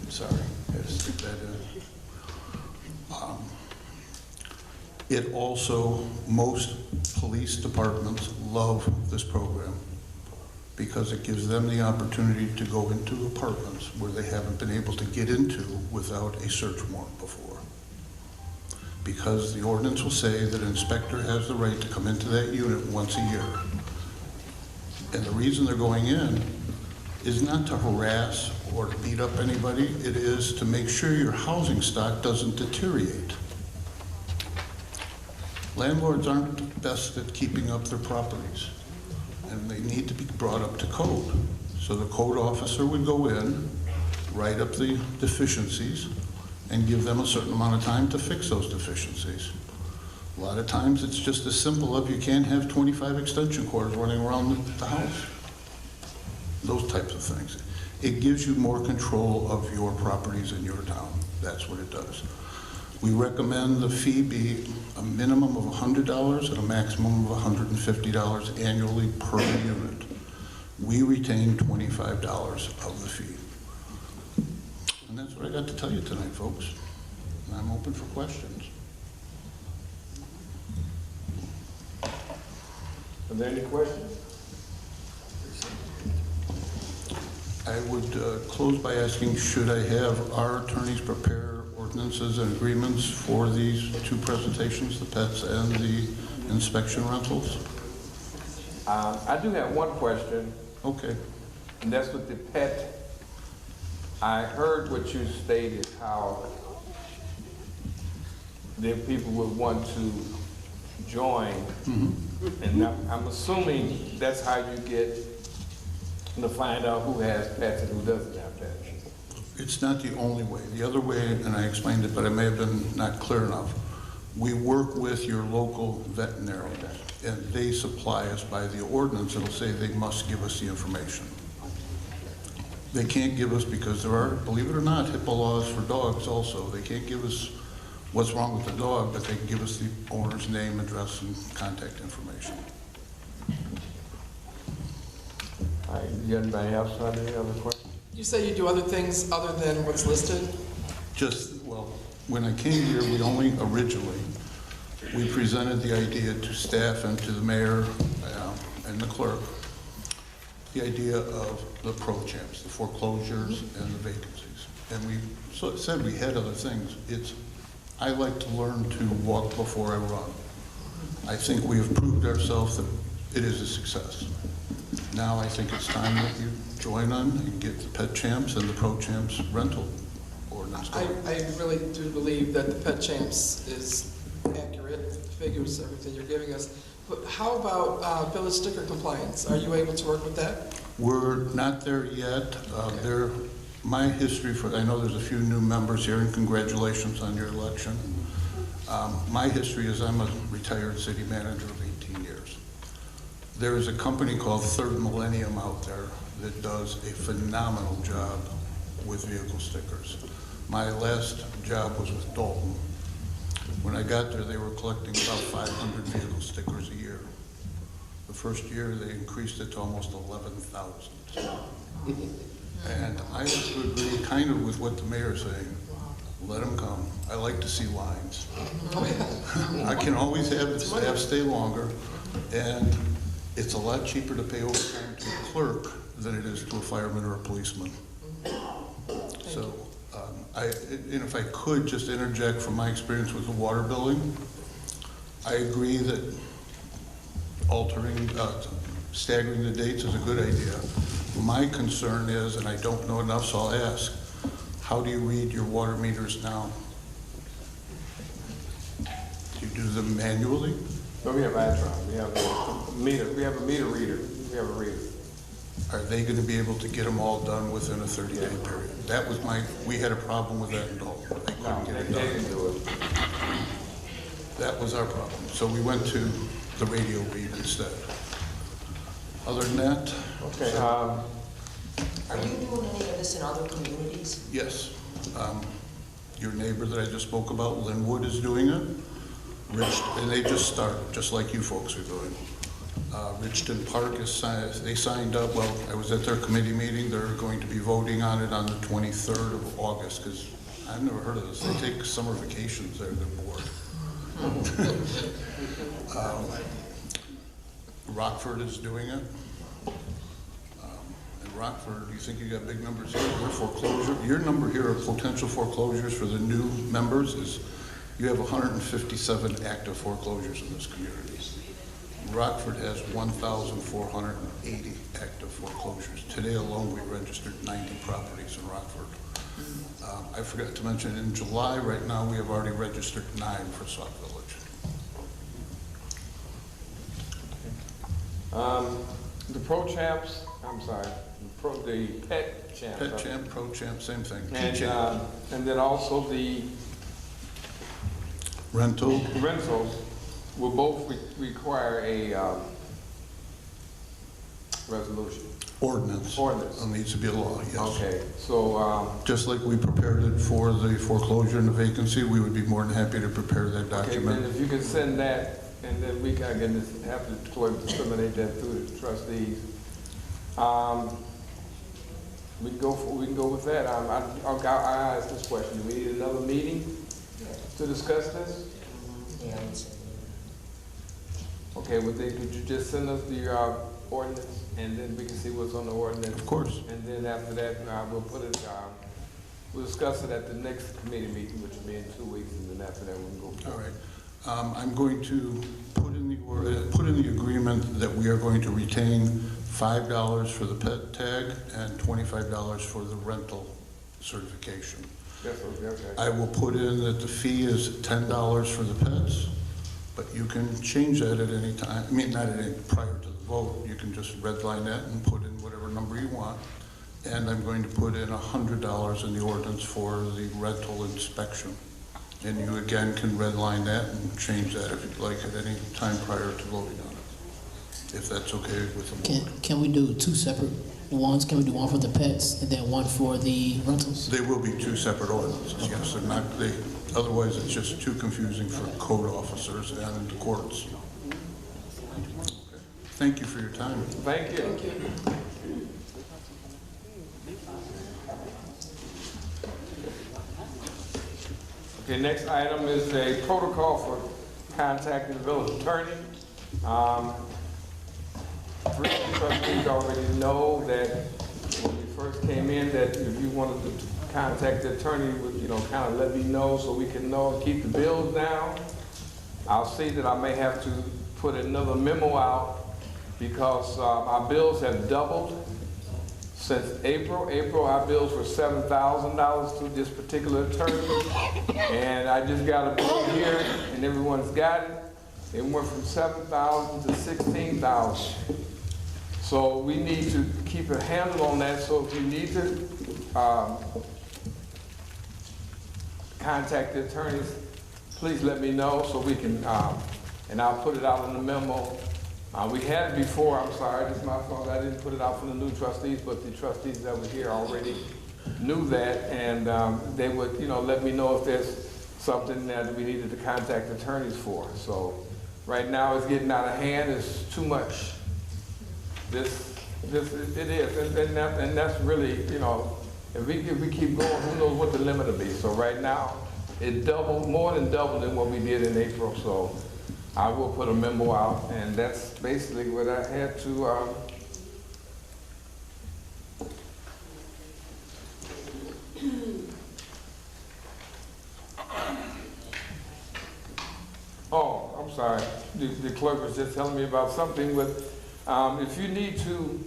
Speaker 10: Sorry, I had to stick that in. It also, most police departments love this program because it gives them the opportunity to go into apartments where they haven't been able to get into without a search warrant before. Because the ordinance will say that an inspector has the right to come into that unit once a year. And the reason they're going in is not to harass or to beat up anybody, it is to make sure your housing stock doesn't deteriorate. Landlords aren't the best at keeping up their properties, and they need to be brought up to code. So the code officer would go in, write up the deficiencies, and give them a certain amount of time to fix those deficiencies. A lot of times it's just as simple as you can't have 25 extension cords running around the house. Those types of things. It gives you more control of your properties in your town. That's what it does. We recommend the fee be a minimum of $100 and a maximum of $150 annually per unit. We retain $25 of the fee. And that's what I got to tell you tonight, folks. And I'm open for questions.
Speaker 1: Are there any questions?
Speaker 10: I would close by asking, should I have our attorneys prepare ordinances and agreements for these two presentations, the pets and the inspection rentals?
Speaker 1: I do have one question,
Speaker 10: Okay.
Speaker 1: and that's with the pet. I heard what you stated, how the people would want to join, and I'm assuming that's how you get to find out who has pets and who doesn't have pets.
Speaker 10: It's not the only way. The other way, and I explained it, but I may have been not clear enough, we work with your local veterinarian, and they supply us by the ordinance. It'll say they must give us the information. They can't give us, because there are, believe it or not, HIPAA laws for dogs also. They can't give us what's wrong with the dog, but they can give us the owner's name, address, and contact information.
Speaker 1: All right, anybody else have any other questions?
Speaker 4: You say you do other things other than what's listed?
Speaker 10: Just, well, when I came here, we presented the idea to staff and to the mayor and the clerk, the idea of the pro champs, the foreclosures and the vacancies. And we said we had other things. I like to learn to walk before I run. I think we have proved ourselves that it is a success. Now I think it's time that you join on and get the pet champs and the pro champs rental ordinance going.
Speaker 4: I really do believe that the pet champs is accurate, figures everything you're giving us. But how about village sticker compliance? Are you able to work with that?
Speaker 10: We're not there yet. My history I know there's a few new members here, and congratulations on your election. My history is I'm a retired city manager of 18 years. There is a company called Third Millennium out there that does a phenomenal job with vehicle stickers. My last job was with Dalton. When I got there, they were collecting about 500 vehicle stickers a year. The first year, they increased it to almost 11,000. And I would agree kind of with what the mayor's saying. Let them come. I like to see lines. I can always have the staff stay longer, and it's a lot cheaper to pay overtime to a clerk than it is to a fireman or a policeman. So, and if I could just interject from my experience with the water billing, I agree that staggering the dates is a good idea. My concern is, and I don't know enough, so I'll ask, how do you read your water meters now? Do you do them manually?
Speaker 1: No, we have Atron. We have a meter. We have a meter reader. We have a reader.
Speaker 10: Are they going to be able to get them all done within a 30-day period? That was we had a problem with that in Dalton. They couldn't get it done.
Speaker 1: They can do it.
Speaker 10: That was our problem. So we went to the radio read instead. Other than that.
Speaker 1: Okay.
Speaker 3: Are you doing any of this in other communities?
Speaker 10: Yes. Your neighbor that I just spoke about, Linwood, is doing it. And they just started, just like you folks are doing. Richton Park they signed up. Well, I was at their committee meeting. They're going to be voting on it on the 23rd of August, because I've never heard of this. They take summer vacations there. They're bored. Rockford is doing it. Rockford, you think you got big numbers here? Your foreclosure, your number here of potential foreclosures for the new members is, you have 157 active foreclosures in this community. Rockford has 1,480 active foreclosures. Today alone, we registered 90 properties in Rockford. I forgot to mention, in July, right now, we have already registered 9 for Sauk Village.
Speaker 1: The pro champs, I'm sorry, the pet champs.
Speaker 10: Pet champ, pro champ, same thing.
Speaker 1: And then also the rentals will both require a resolution.
Speaker 10: Ordinance.
Speaker 1: Ordinance.
Speaker 10: It needs to be a law, yes.
Speaker 1: Okay, so,
Speaker 10: Just like we prepared it for the foreclosure and the vacancy, we would be more than happy to prepare that
Speaker 1: okay,
Speaker 10: document.
Speaker 1: then if you can send that, and then we can, again, just have the clerk disseminate that through the trustees. We can go with that. I'll ask this question. Do we need another meeting to discuss this?
Speaker 3: Yeah, I would say.
Speaker 1: Okay, could you just send us the ordinance, and then we can see what's on the ordinance?
Speaker 10: Of course.
Speaker 1: And then after that, we'll put it, we'll discuss it at the next committee meeting, which will be in 2 weeks, and then after that, we can go.
Speaker 10: All right. I'm going to put in the agreement that we are going to retain $5 for the pet tag and $25 for the rental certification.
Speaker 1: Yes, okay.
Speaker 10: I will put in that the fee is $10 for the pets, but you can change that at any time. I mean, not at any, prior to the vote. You can just redline that and put in whatever number you want. And I'm going to put in $100 in the ordinance for the rental inspection. And you again can redline that and change that if you'd like at any time prior to voting on it, if that's okay with the board.
Speaker 8: Can we do 2 separate ones? Can we do one for the pets and then one for the rentals?
Speaker 10: They will be 2 separate ordinances, yes. They're not, otherwise it's just too confusing for code officers and the courts. Okay. Thank you for your time.
Speaker 1: Thank you.
Speaker 4: Thank you.
Speaker 1: Okay, next item is a protocol for contacting the village attorney. 3 trustees already know that when we first came in, that if you wanted to contact the attorney, would, kind of let me know so we can know and keep the bills down. I'll see that I may have to put another memo out because our bills have doubled since April. Our bills were $7,000 to this particular attorney. And I just got a bill here, and everyone's got it. It went from $7,000 to $16,000. So we need to keep a handle on that. So if you need to contact the attorneys, please let me know so we can, and I'll put it out in the memo. We had it before, I'm sorry, it's my fault, I didn't put it out for the new trustees, but the trustees that were here already knew that, and they would, let me know if there's something that we needed to contact attorneys for. So right now it's getting out of hand, it's too much. It is, and that's really, if we keep going, who knows what the limit will be. So right now, it doubled, more than doubled than what we did in April, so I will put a memo out, and that's basically what I had to, oh, I'm sorry, the clerk was just telling me about something, but if you need to,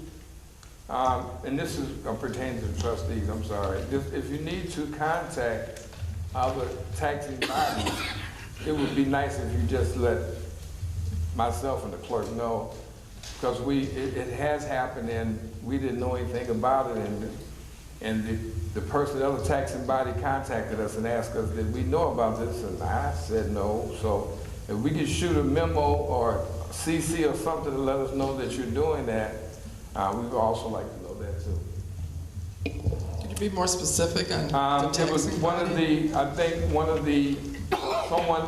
Speaker 1: and this pertains to the trustees, I'm sorry, if you need to contact other taxing bodies, it would be nice if you just let myself and the clerk know, because it has happened and we didn't know anything about it, and the person, the other taxing body contacted us and asked us, did we know about this? And I said no. So if we could shoot a memo or CC or something to let us know that you're doing that, we would also like to know that too.
Speaker 4: Could you be more specific on the
Speaker 1: It was
Speaker 4: taxing
Speaker 1: one of
Speaker 4: body?
Speaker 1: someone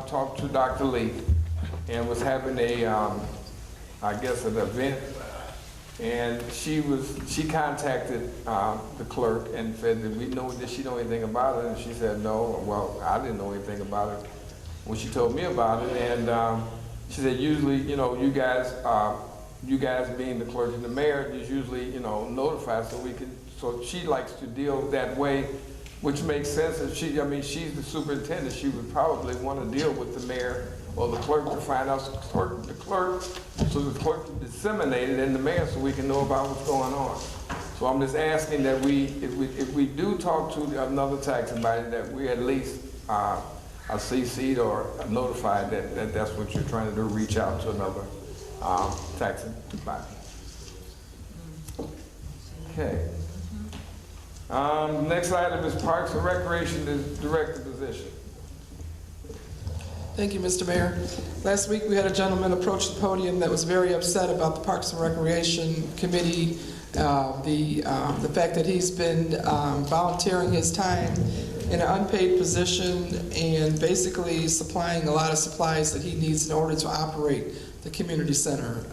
Speaker 1: talked to Dr. Lee and was having I guess an event, and she contacted the clerk and said, did she know anything about it? And she said, no, well, I didn't know anything about it when she told me about it. And she said, usually, you guys you guys being the clerk and the mayor is usually, you know, notified so we can, so she likes to deal that way, which makes sense. If she, I mean, she's the superintendent, she would probably want to deal with the mayor or the clerk to find out the clerk, so the clerk can disseminate it in the mayor so we can know about what's going on. So I'm just asking that if we do talk to another taxing body, that we at least are CC'd or notified that that's what you're trying to do, reach out to another taxing body. Okay. Next item is Parks and Recreation Director position.
Speaker 4: Thank you, Mr. Mayor. Last week, we had a gentleman approach the podium that was very upset about the Parks and Recreation Committee, the fact that he's been volunteering his time in an unpaid position and basically supplying a lot of supplies that he needs in order to operate the community center.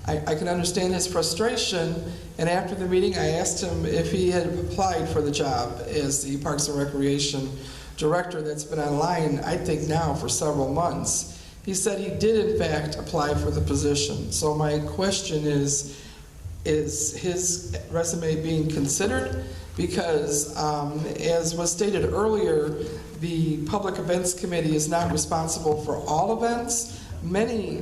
Speaker 4: I can understand his frustration, and after the meeting, I asked him if he had applied for the job as the Parks and Recreation Director that's been online, I think now, for several months. He said he did, in fact, apply for the position. So my question is his resume being considered? Because as was stated earlier, the Public Events Committee is not responsible for all events. Many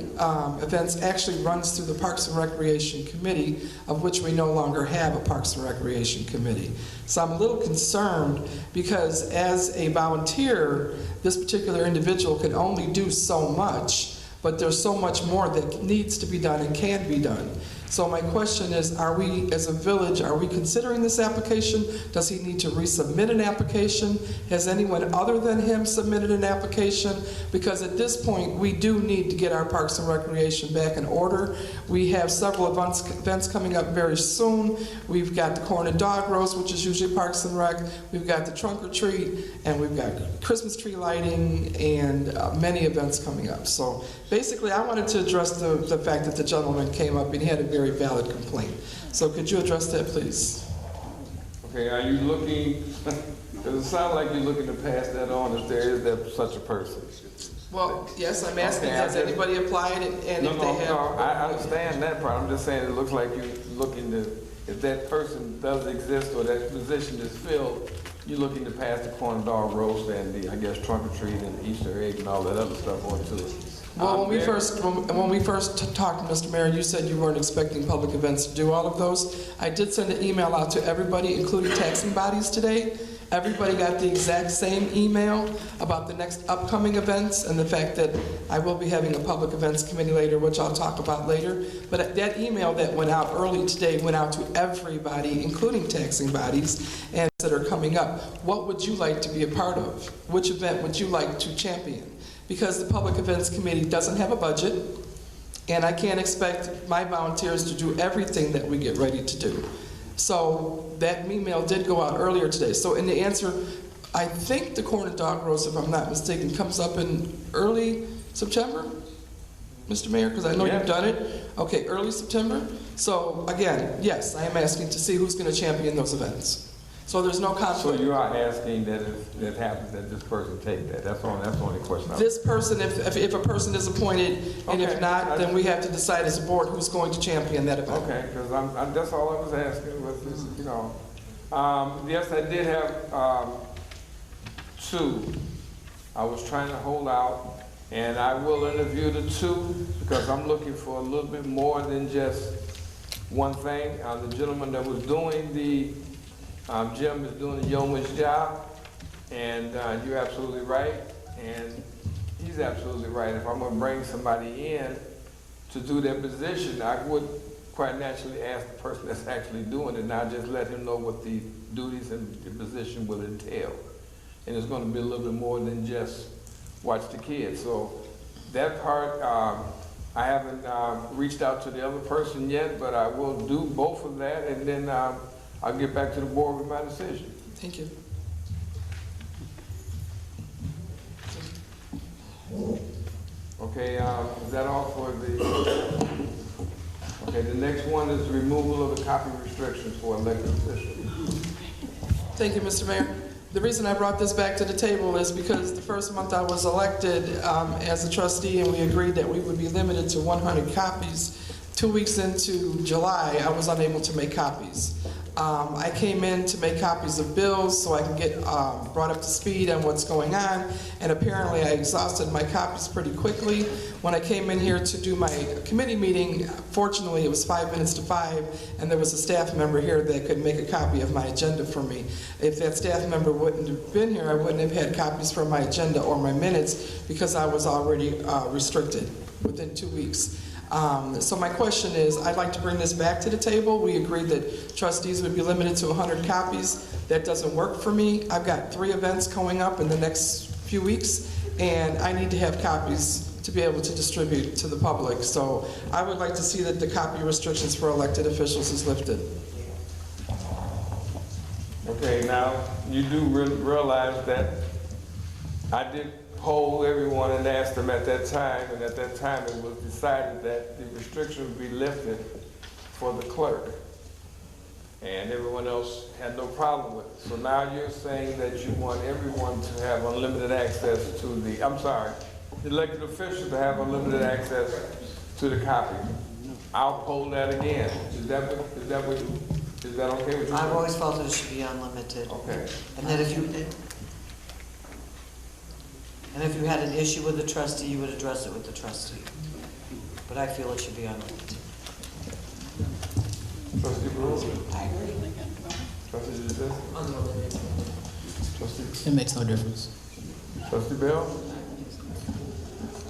Speaker 4: events actually runs through the Parks and Recreation Committee, of which we no longer have a Parks and Recreation Committee. So I'm a little concerned because as a volunteer, this particular individual can only do so much, but there's so much more that needs to be done and can be done. So my question is, are we, as a village, are we considering this application? Does he need to resubmit an application? Has anyone other than him submitted an application? Because at this point, we do need to get our Parks and Recreation back in order. We have several events coming up very soon. We've got the corn and dog roast, which is usually Parks and Rec. We've got the trunk or treat, and we've got Christmas tree lighting, and many events coming up. So basically, I wanted to address the fact that the gentleman came up and he had a very valid complaint. So could you address that, please?
Speaker 1: Okay, are you looking, does it sound like you're looking to pass that on if there is such a person?
Speaker 4: Well, yes, I'm asking,
Speaker 1: Okay,
Speaker 4: has anybody applied, and if they have?
Speaker 1: No, I understand that part. I'm just saying it looks like you're looking to, if that person does exist or that position is filled, you're looking to pass the corn dog roast and the, I guess, trunk or treat and Easter egg and all that other stuff on to it.
Speaker 4: Well, when we first talked, Mr. Mayor, you said you weren't expecting public events to do all of those. I did send an email out to everybody, including taxing bodies today. Everybody got the exact same email about the next upcoming events and the fact that I will be having a public events committee later, which I'll talk about later. But that email that went out early today went out to everybody, including taxing bodies, and that are coming up. What would you like to be a part of? Which event would you like to champion? Because the Public Events Committee doesn't have a budget, and I can't expect my volunteers to do everything that we get ready to do. So that email did go out earlier today. So in the answer, I think the corn and dog roast, if I'm not mistaken, comes up in early September, Mr. Mayor, because I know you've done it. Okay, early September. So again, yes, I am asking to see who's going to champion those events. So there's no conflict.
Speaker 1: So you are asking that if that happens, that this person take that? That's the only question.
Speaker 4: This person, if a person is appointed, and if not, then we have to decide as a board who's going to champion that event.
Speaker 1: Okay, because that's all I was asking was, you know. Yes, I did have two. I was trying to hold out, and I will interview the two because I'm looking for a little bit more than just one thing. The gentleman that was doing the Jim is doing a yeoman's job, and you're absolutely right, and he's absolutely right. If I'm going to bring somebody in to do that position, I would quite naturally ask the person that's actually doing it, not just let him know what the duties and the position will entail. And it's going to be a little bit more than just watch the kids. So that part, I haven't reached out to the other person yet, but I will do both of that, and then I'll get back to the board with my decision.
Speaker 4: Thank you.
Speaker 1: Okay, is that all for the, okay, the next one is the removal of the copy restrictions for elected officials.
Speaker 4: Thank you, Mr. Mayor. The reason I brought this back to the table is because the first month I was elected as a trustee, and we agreed that we would be limited to 100 copies. 2 weeks into July, I was unable to make copies. I came in to make copies of bills so I can get brought up to speed on what's going on, and apparently I exhausted my copies pretty quickly. When I came in here to do my committee meeting, fortunately it was 5 minutes to 5, and there was a staff member here that could make a copy of my agenda for me. If that staff member wouldn't have been here, I wouldn't have had copies for my agenda or my minutes because I was already restricted within 2 weeks. So my question is, I'd like to bring this back to the table. We agreed that trustees would be limited to 100 copies. That doesn't work for me. I've got 3 events coming up in the next few weeks, and I need to have copies to be able to distribute to the public. So I would like to see that the copy restrictions for elected officials is lifted.
Speaker 1: Okay, now, you do realize that I did poll everyone and asked them at that time, and at that time it was decided that the restriction would be lifted for the clerk. And everyone else had no problem with it. So now you're saying that you want everyone to have unlimited access to the, the elected officials to have unlimited access to the copy. I'll poll that again. Is that okay with you?
Speaker 9: I've always felt that it should be unlimited.
Speaker 1: Okay.
Speaker 9: And that if you had an issue with the trustee, you would address it with the trustee. But I feel it should be unlimited.
Speaker 1: Trustee Brewer?
Speaker 3: I agree.
Speaker 1: Trustee Giselle?
Speaker 3: Unlimited.
Speaker 1: Trustee?
Speaker 8: It makes no difference.
Speaker 1: Trustee Bell?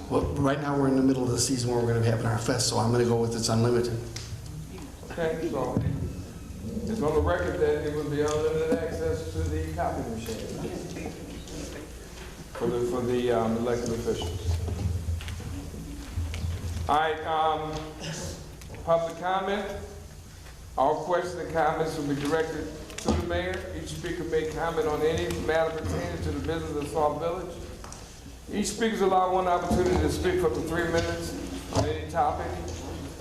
Speaker 11: Well, right now, we're in the middle of the season where we're going to be having our fest, so I'm going to go with it's unlimited.
Speaker 1: Okay, so it's on the record that it would be unlimited access to the copy machine for the elected officials. All right, public comment. All questions and comments will be directed to the mayor. Each speaker may comment on any matter pertaining to the business of Sauk Village. Each speaker is allowed one opportunity to speak for up to 3 minutes on any topic,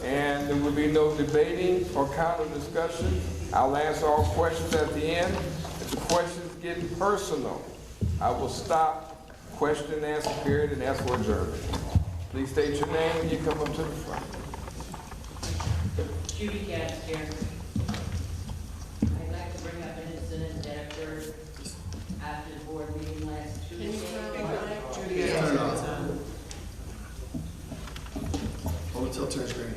Speaker 1: and there will be no debating or counter discussion. I'll answer all questions at the end. If the questions get personal, I will stop question and answer period and ask for adjournment. Please state your name when you come up to the front.
Speaker 12: Judy Katz here. I'd like to bring up an incident that occurred after the board meeting last Tuesday.
Speaker 11: Turn on. Hold until it turns green.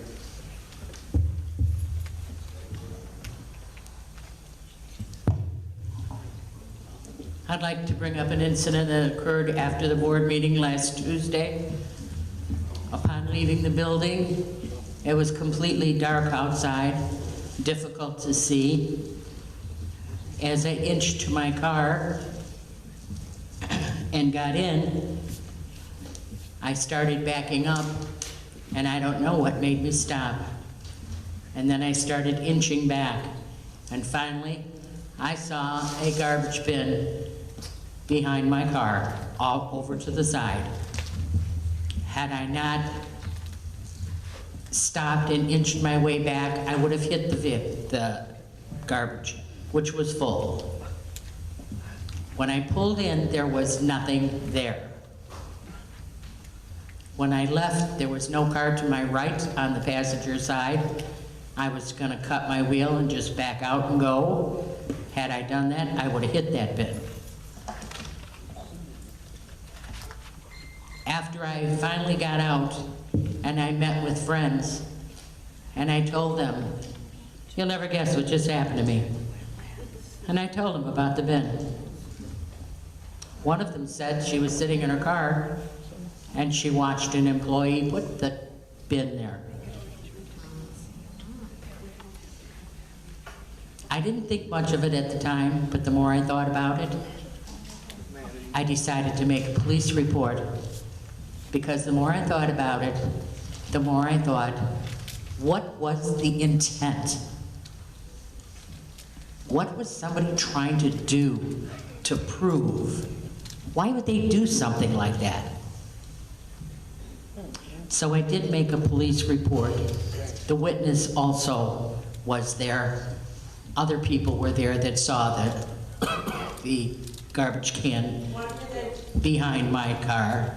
Speaker 12: I'd like to bring up an incident that occurred after the board meeting last Tuesday. Upon leaving the building, it was completely dark outside, difficult to see. As I inched to my car and got in, I started backing up, and I don't know what made me stop. And then I started inching back, and finally, I saw a garbage bin behind my car, all over to the side. Had I not stopped and inched my way back, I would have hit the garbage, which was full. When I pulled in, there was nothing there. When I left, there was no car to my right on the passenger side. I was gonna cut my wheel and just back out and go. Had I done that, I would have hit that bin. After I finally got out and I met with friends, and I told them, you'll never guess what just happened to me. And I told them about the bin. One of them said she was sitting in her car and she watched an employee put the bin there. I didn't think much of it at the time, but the more I thought about it, I decided to make a police report. Because the more I thought about it, the more I thought, what was the intent? What was somebody trying to do to prove? Why would they do something like that? So I did make a police report. The witness also was there. Other people were there that saw the garbage can behind my car.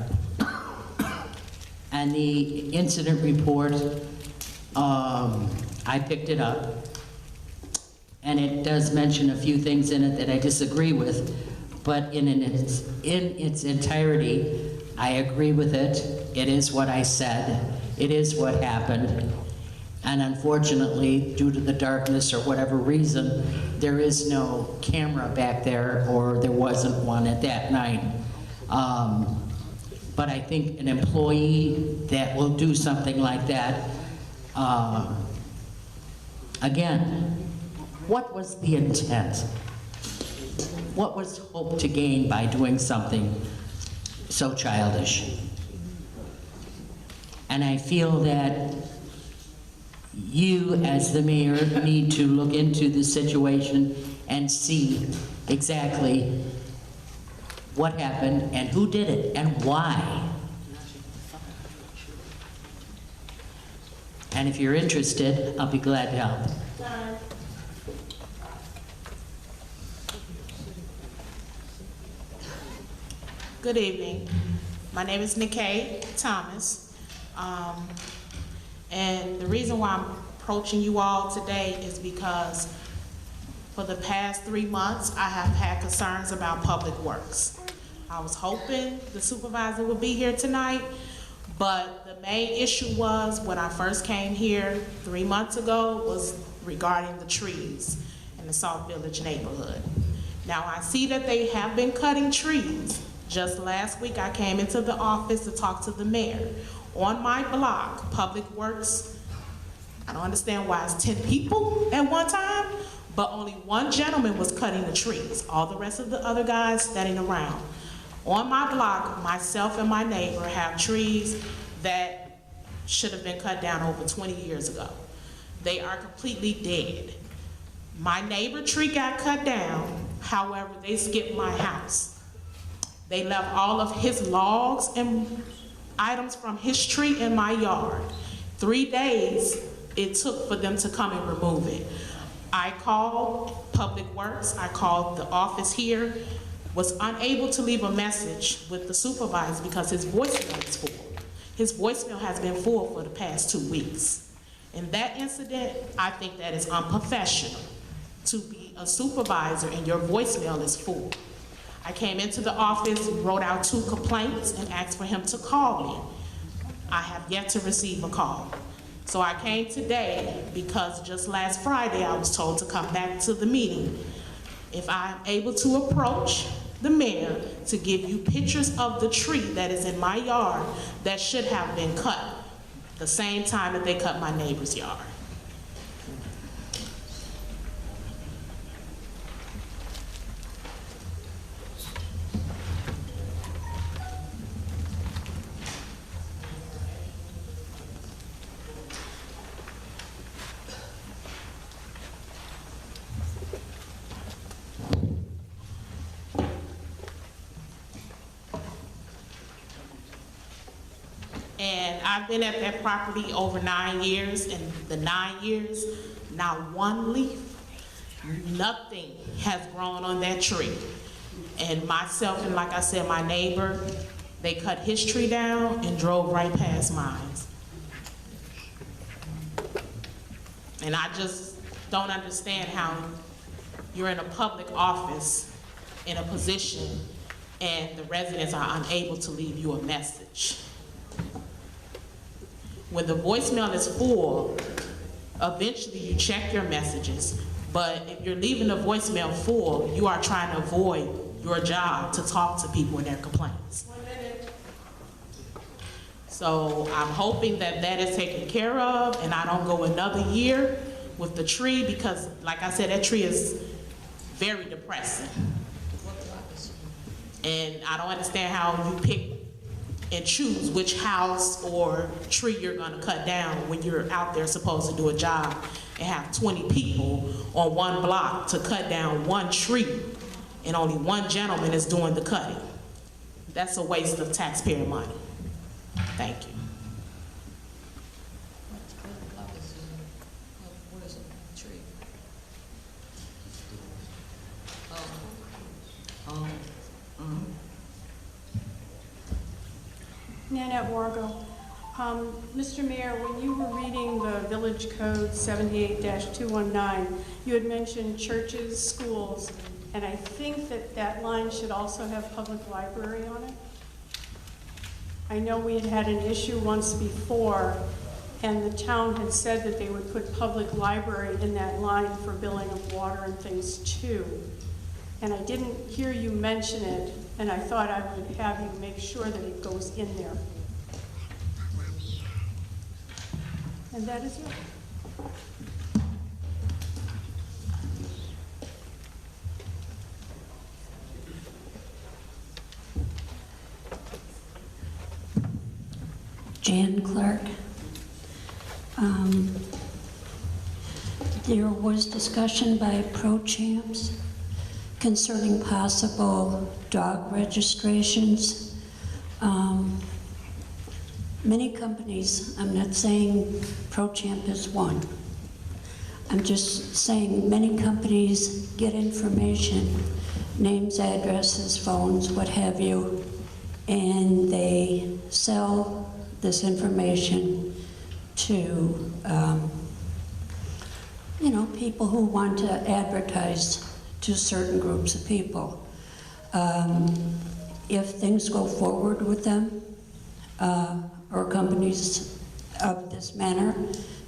Speaker 12: And the incident report I picked it up, and it does mention a few things in it that I disagree with, but in its entirety, I agree with it. It is what I said. It is what happened. And unfortunately, due to the darkness or whatever reason, there is no camera back there, or there wasn't one at that night. But I think an employee that will do something like that, again, what was the intent? What was hoped to gain by doing something so childish? And I feel that you, as the mayor, need to look into the situation and see exactly what happened and who did it and why. And if you're interested, I'll be glad to help.
Speaker 13: Good evening. My name is Nikkei Thomas. And the reason why I'm approaching you all today is because for the past 3 months, I have had concerns about public works. I was hoping the supervisor would be here tonight, but the main issue was when I first came here 3 months ago was regarding the trees in the Sauk Village neighborhood. Now I see that they have been cutting trees. Just last week, I came into the office to talk to the mayor. On my block, Public Works, I don't understand why it's 10 people at one time, but only one gentleman was cutting the trees. All the rest of the other guys standing around. On my block, myself and my neighbor have trees that should have been cut down over 20 years ago. They are completely dead. My neighbor tree got cut down, however, they skipped my house. They left all of his logs and items from his tree in my yard. 3 days it took for them to come and remove it. I called Public Works, I called the office here, was unable to leave a message with the supervisor because his voicemail is full. His voicemail has been full for the past 2 weeks. In that incident, I think that is unprofessional to be a supervisor and your voicemail is full. I came into the office, wrote out 2 complaints, and asked for him to call me. I have yet to receive a call. So I came today because just last Friday I was told to come back to the meeting. If I'm able to approach the mayor to give you pictures of the tree that is in my yard that should have been cut the same time that they cut my neighbor's yard. And I've been at that property over 9 years, and the 9 years, not one leaf, nothing has grown on that tree. And myself and, like I said, my neighbor, they cut his tree down and drove right past mine. And I just don't understand how you're in a public office, in a position, and the residents are unable to leave you a message. When the voicemail is full, eventually you check your messages. But if you're leaving the voicemail full, you are trying to avoid your job to talk to people and their complaints. So I'm hoping that that is taken care of and I don't go another year with the tree because, like I said, that tree is very depressing. And I don't understand how you pick and choose which house or tree you're gonna cut down when you're out there supposed to do a job and have 20 people on one block to cut down one tree and only one gentleman is doing the cutting. That's a waste of taxpayer money. Thank you.
Speaker 3: What is it? Tree?
Speaker 14: Nanette Wargo. Mr. Mayor, when you were reading the Village Code 78-219, you had mentioned churches, schools, and I think that that line should also have public library on it. I know we had had an issue once before, and the town had said that they would put public library in that line for billing of water and things too. And I didn't hear you mention it, and I thought I would have you make sure that it goes in there. And that is it.
Speaker 15: Jan Clark. There was discussion by pro-champs concerning possible dog registrations. Many companies, I'm not saying pro-champ is one, I'm just saying many companies get information, names, addresses, phones, what have you, and they sell this information to people who want to advertise to certain groups of people. If things go forward with them, or companies of this manner,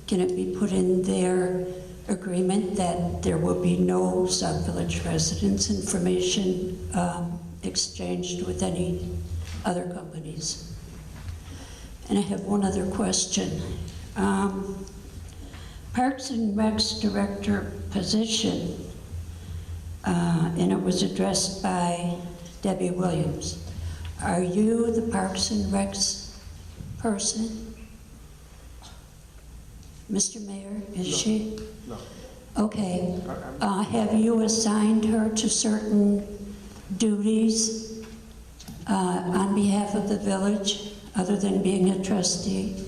Speaker 15: can it be put in their agreement that there will be no Sauk Village residents information exchanged with any other companies? And I have one other question. Parks and Recs Director position, and it was addressed by Debbie Williams. Are you the Parks and Recs person? Mr. Mayor, is she?
Speaker 1: No.
Speaker 15: Okay. Have you assigned her to certain duties on behalf of the village, other than being a trustee?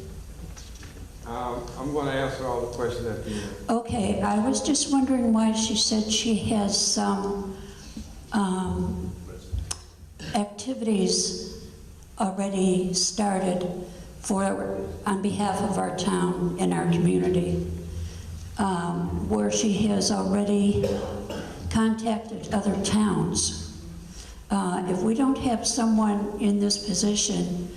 Speaker 1: I'm going to answer all the questions at the end.
Speaker 15: Okay, I was just wondering why she said she has some activities already started on behalf of our town and our community, where she has already contacted other towns. If we don't have someone in this position,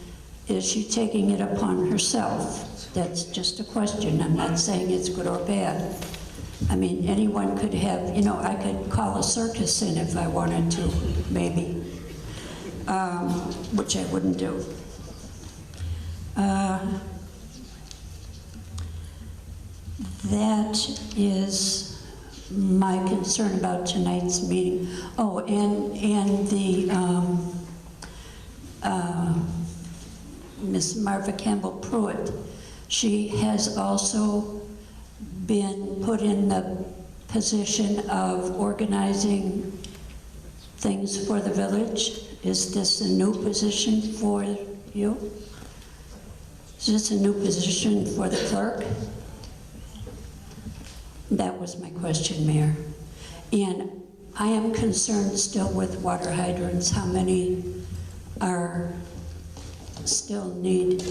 Speaker 15: is she taking it upon herself? That's just a question. I'm not saying it's good or bad. I mean, anyone could have, I could call a circus in if I wanted to, maybe, which I wouldn't do. That is my concern about tonight's meeting. Oh, and the Miss Marva Campbell Pruitt, she has also been put in the position of organizing things for the village. Is this a new position for you? Is this a new position for the clerk? That was my question, Mayor. And I am concerned still with water hydrants. How many are still need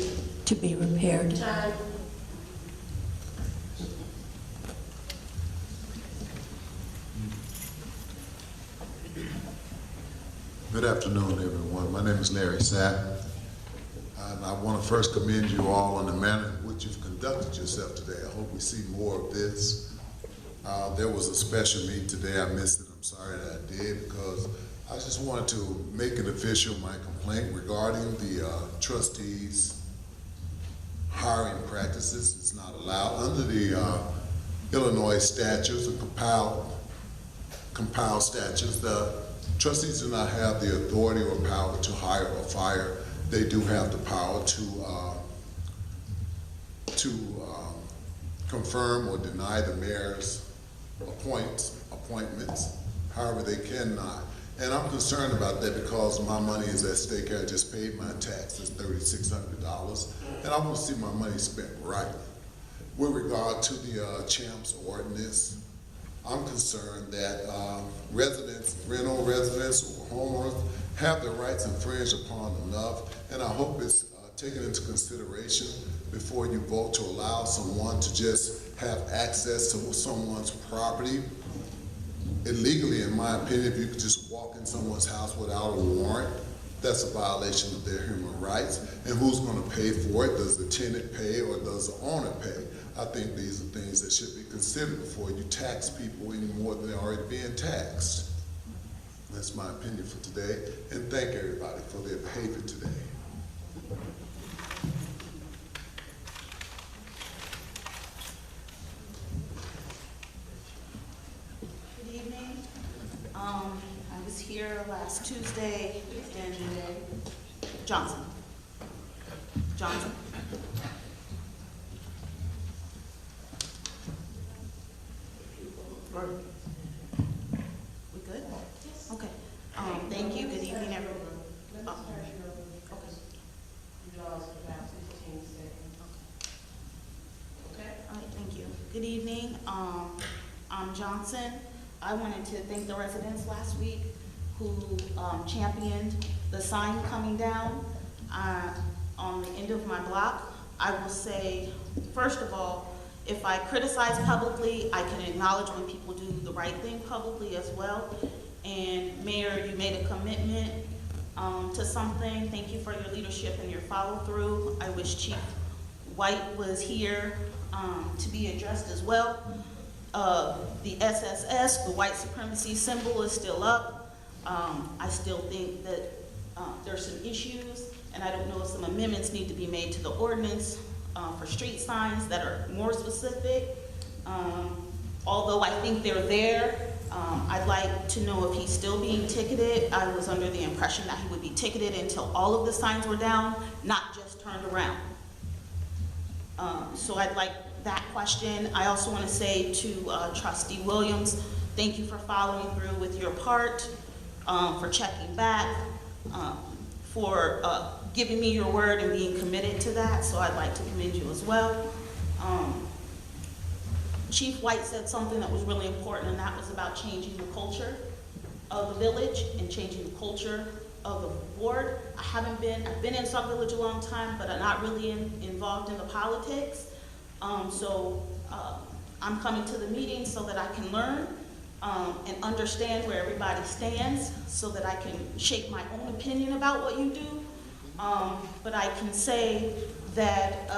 Speaker 15: to be repaired?
Speaker 5: Time.
Speaker 16: Good afternoon, everyone. My name is Larry Sack, and I want to first commend you all on the manner in which you've conducted yourself today. I hope we see more of this. There was a special meeting today. I missed it. I'm sorry that I did, because I just wanted to make it official my complaint regarding the trustees' hiring practices. It's not allowed under the Illinois statutes and compiled statutes. The trustees do not have the authority or power to hire or fire. They do have the power to confirm or deny the mayor's appointments. However, they cannot. And I'm concerned about that because my money is at stake. I just paid my taxes, $3,600, and I want to see my money spent right. With regard to the CHAMPS ordinance, I'm concerned that rental residents or homeowners have their rights infringed upon enough, and I hope it's taken into consideration before you vote to allow someone to just have access to someone's property. Illegally, in my opinion, if you could just walk in someone's house without a warrant, that's a violation of their human rights. And who's going to pay for it? Does the tenant pay or does the owner pay? I think these are things that should be considered before you tax people any more than they're already being taxed. That's my opinion for today, and thank everybody for their behavior today.
Speaker 17: Good evening. I was here last Tuesday and Johnson. We good? Okay. Thank you. Good evening, everyone. All right, thank you. Good evening. I'm Johnson. I wanted to thank the residents last week who championed the sign coming down on the end of my block. I will say, first of all, if I criticize publicly, I can acknowledge when people do the right thing publicly as well. And Mayor, you made a commitment to something. Thank you for your leadership and your follow through. I wish Chief White was here to be addressed as well. The SSS, the white supremacy symbol, is still up. I still think that there's some issues, and I don't know if some amendments need to be made to the ordinance for street signs that are more specific. Although I think they're there, I'd like to know if he's still being ticketed. I was under the impression that he would be ticketed until all of the signs were down, not just turned around. So I'd like that question. I also want to say to Trustee Williams, thank you for following through with your part, for checking back, for giving me your word and being committed to that. So I'd like to commend you as well. Chief White said something that was really important, and that was about changing the culture of the village and changing the culture of the board. I've been in Sauk Village a long time, but I'm not really involved in the politics. So I'm coming to the meeting so that I can learn and understand where everybody stands so that I can shape my own opinion about what you do. But I can say that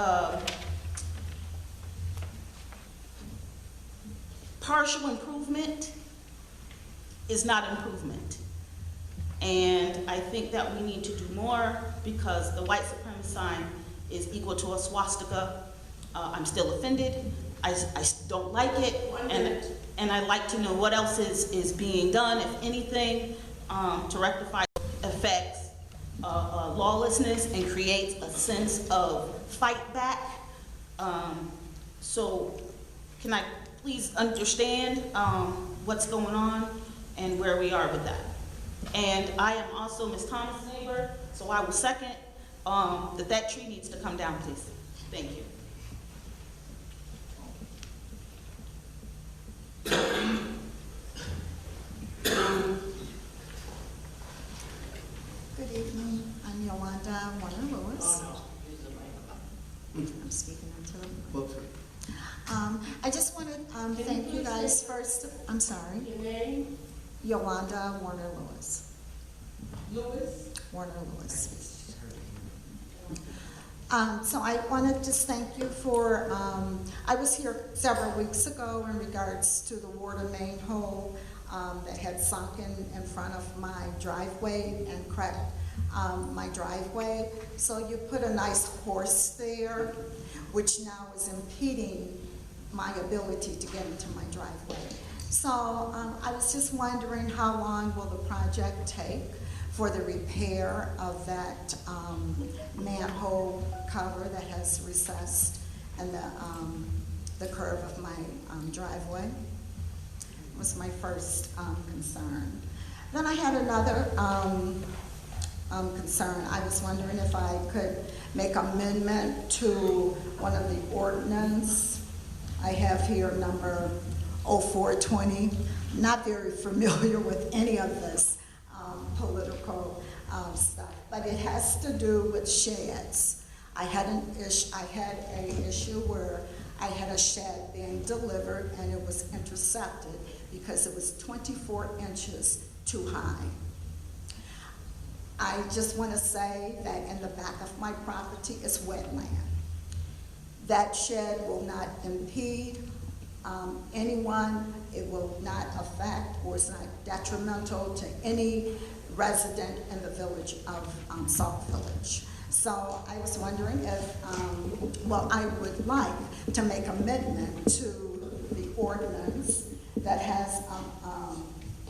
Speaker 17: partial improvement is not improvement. And I think that we need to do more because the white supremacy sign is equal to a swastika. I'm still offended. I don't like it. And I'd like to know what else is being done, if anything, to rectify affects lawlessness and creates a sense of fight back. So can I please understand what's going on and where we are with that? And I am also Ms. Thomas' neighbor, so I will second that tree needs to come down, please. Thank you.
Speaker 18: Good evening. I'm Yolanda Warner-Lewis. I'm speaking into the I just want to thank you guys first. I'm sorry.
Speaker 5: Your name?
Speaker 18: Yolanda Warner-Lewis.
Speaker 5: Lewis?
Speaker 18: Warner-Lewis. So I wanted to just thank you for, I was here several weeks ago in regards to the water main hole that had sunk in front of my driveway and cracked my driveway. So you put a nice horse there, which now is impeding my ability to get into my driveway. So I was just wondering how long will the project take for the repair of that manhole cover that has recessed in the curve of my driveway? Was my first concern. Then I had another concern. I was wondering if I could make amendment to one of the ordinance. I have here number 0420. Not very familiar with any of this political stuff, but it has to do with sheds. I had an issue where I had a shed being delivered and it was intercepted because it was 24 inches too high. I just want to say that in the back of my property is wetland. That shed will not impede anyone. It will not affect or is not detrimental to any resident in the village of Sauk Village. So I was wondering if, I would like to make amendment to the ordinance that has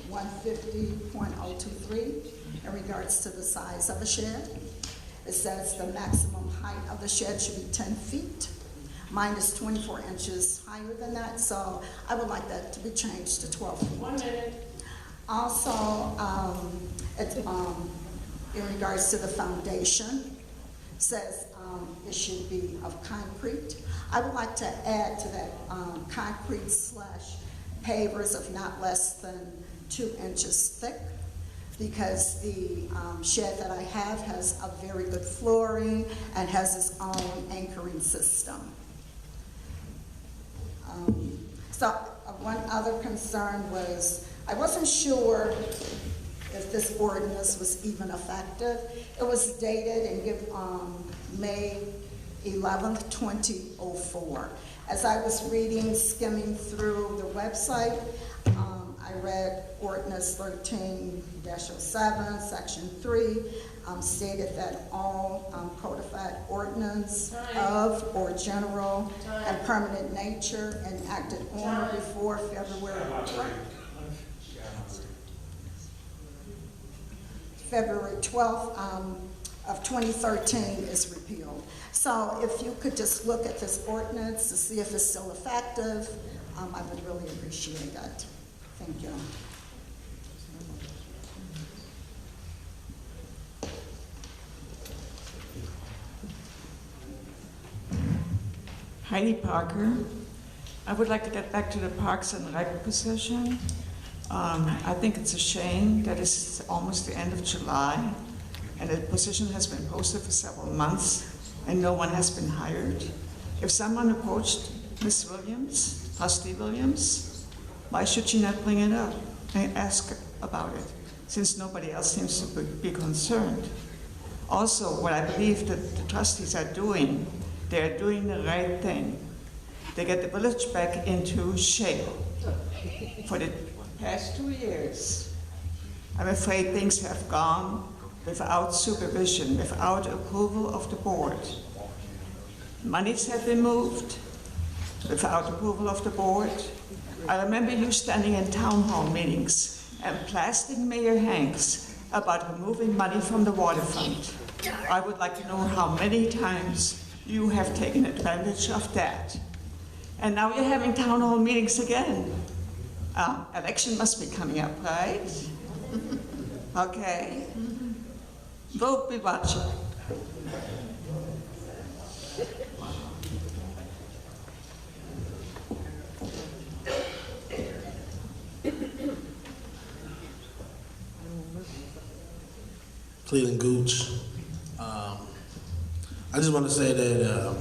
Speaker 18: 150.023 in regards to the size of a shed. It says the maximum height of the shed should be 10 feet. Mine is 24 inches higher than that, so I would like that to be changed to 12 feet.
Speaker 5: 1 minute.
Speaker 18: Also, in regards to the foundation, says it should be of concrete. I would like to add to that concrete / pavers of not less than 2 inches thick, because the shed that I have has a very good flooring and has its own anchoring system. One other concern was, I wasn't sure if this ordinance was even effective. It was dated and May 11th, 2004. As I was skimming through the website, I read ordinance 13-07, section 3, stated that all codified ordinance of or general and permanent nature enacted on or before February 12th of 2013 is repealed. So if you could just look at this ordinance to see if it's still effective, I would really appreciate that. Thank you.
Speaker 19: Heidi Parker. I would like to get back to the Parks and Rec position. I think it's a shame that it's almost the end of July and the position has been posted for several months and no one has been hired. If someone approached Ms. Williams, Trustee Williams, why should she not bring it up and ask about it, since nobody else seems to be concerned? Also, what I believe that the trustees are doing, they're doing the right thing. They get the village back into shape. For the past 2 years, I'm afraid things have gone without supervision, without approval of the board. Monies have been moved without approval of the board. I remember you standing in town hall meetings and blasting Mayor Hanks about removing money from the waterfront. I would like to know how many times you have taken advantage of that. And now you're having town hall meetings again. Election must be coming up, right? Okay. We'll be watching.
Speaker 11: Cleveland Gooch. I just want to say that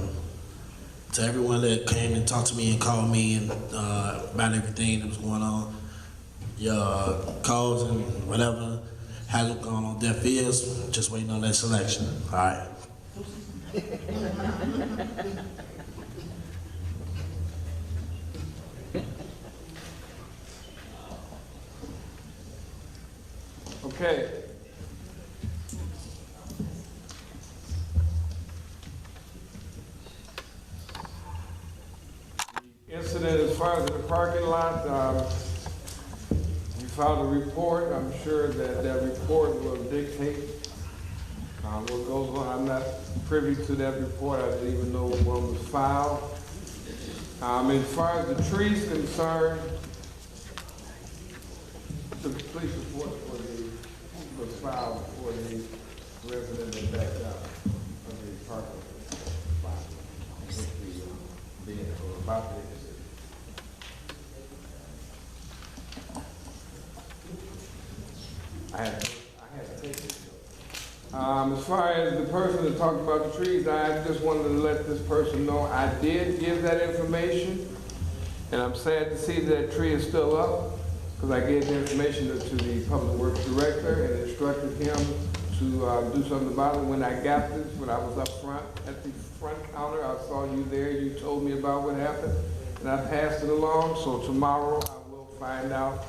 Speaker 11: to everyone that came and talked to me and called me and about everything that was going on, your calls and whatever hasn't gone on deaf ears. Just waiting on that selection. All right.
Speaker 1: Okay. Incident as far as in the parking lot, you filed a report. I'm sure that that report will dictate what goes on. I'm not privy to that report. I didn't even know one was filed. As far as the trees concerned, the police report was filed for the resident that backed out of the parking lot with the vehicle about the incident. I had to take it. As far as the person that talked about the trees, I just wanted to let this person know I did give that information, and I'm sad to see that tree is still up, because I gave the information to the Public Works Director and instructed him to do something about it. When I got this, when I was up front, at the front counter, I saw you there, you told me about what happened, and I passed it along, so tomorrow I will find out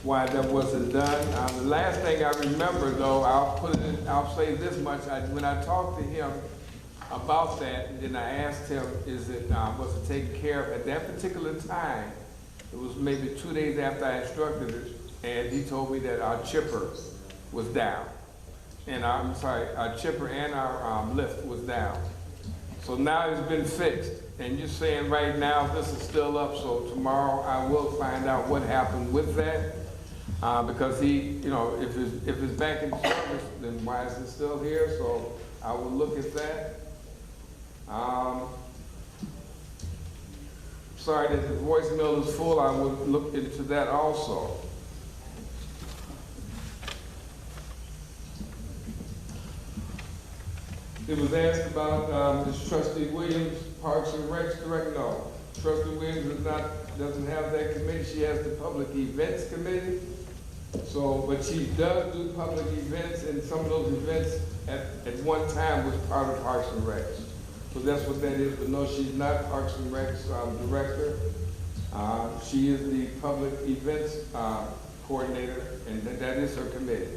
Speaker 1: why that wasn't done. The last thing I remember, though, I'll say this much, when I talked to him about that, and then I asked him, was it taken care of at that particular time? It was maybe 2 days after I instructed it, and he told me that our chipper was down. And our chipper and our lift was down. So now it's been fixed. And you're saying right now this is still up, so tomorrow I will find out what happened with that. Because he, if it's back in service, then why is it still here? So I will look at that. Sorry that the voicemail is full. I will look into that also. It was asked about this Trustee Williams, Parks and Recs Director. No, Trustee Williams doesn't have that committee. She has the Public Events Committee. So, but she does do public events, and some of those events at one time was part of Parks and Recs. So that's what that is. But no, she's not Parks and Recs Director. She is the Public Events Coordinator, and that is her committee.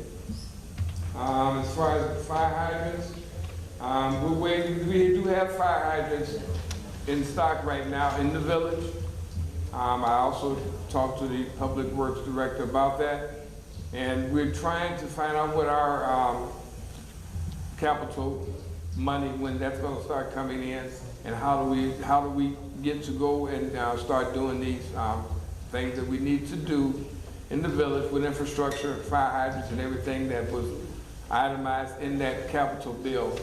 Speaker 1: As far as fire hydrants, we're waiting. We do have fire hydrants in stock right now in the village. I also talked to the Public Works Director about that. And we're trying to find out what our capital money, when that's going to start coming in, and how do we get to go and start doing these things that we need to do in the village with infrastructure, fire hydrants, and everything that was itemized in that capital bill.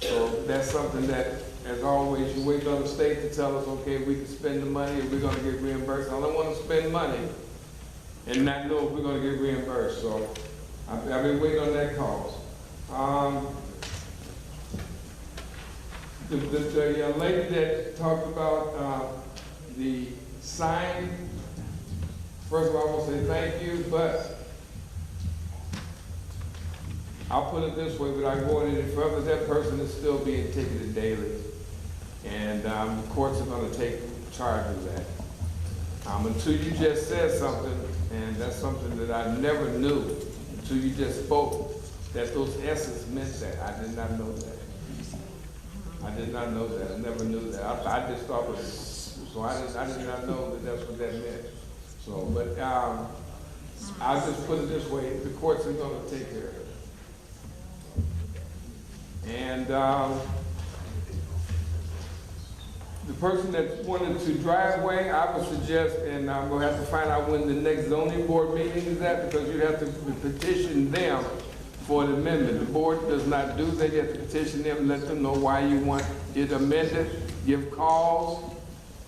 Speaker 1: So that's something that, as always, you wait on the state to tell us, okay, we can spend the money and we're going to get reimbursed. I don't want to spend money and not know if we're going to get reimbursed. So I've been waiting on that cause. The young lady that talked about the sign, first of all, I want to say thank you, but I'll put it this way, without going any further, that person is still being ticketed daily. And the courts are going to take charge of that. Until you just said something, and that's something that I never knew until you just spoke, that those S's meant that. I did not know that. I did not know that. I never knew that. I just thought it was, so I did not know that that's what that meant. So, but I'll just put it this way, the courts are going to take care of it. And the person that wanted to driveway, I would suggest, and I'm going to have to find out when the next zoning board meeting is at, because you have to petition them for an amendment. The board does not do that. You have to petition them, let them know why you want it amended, give calls.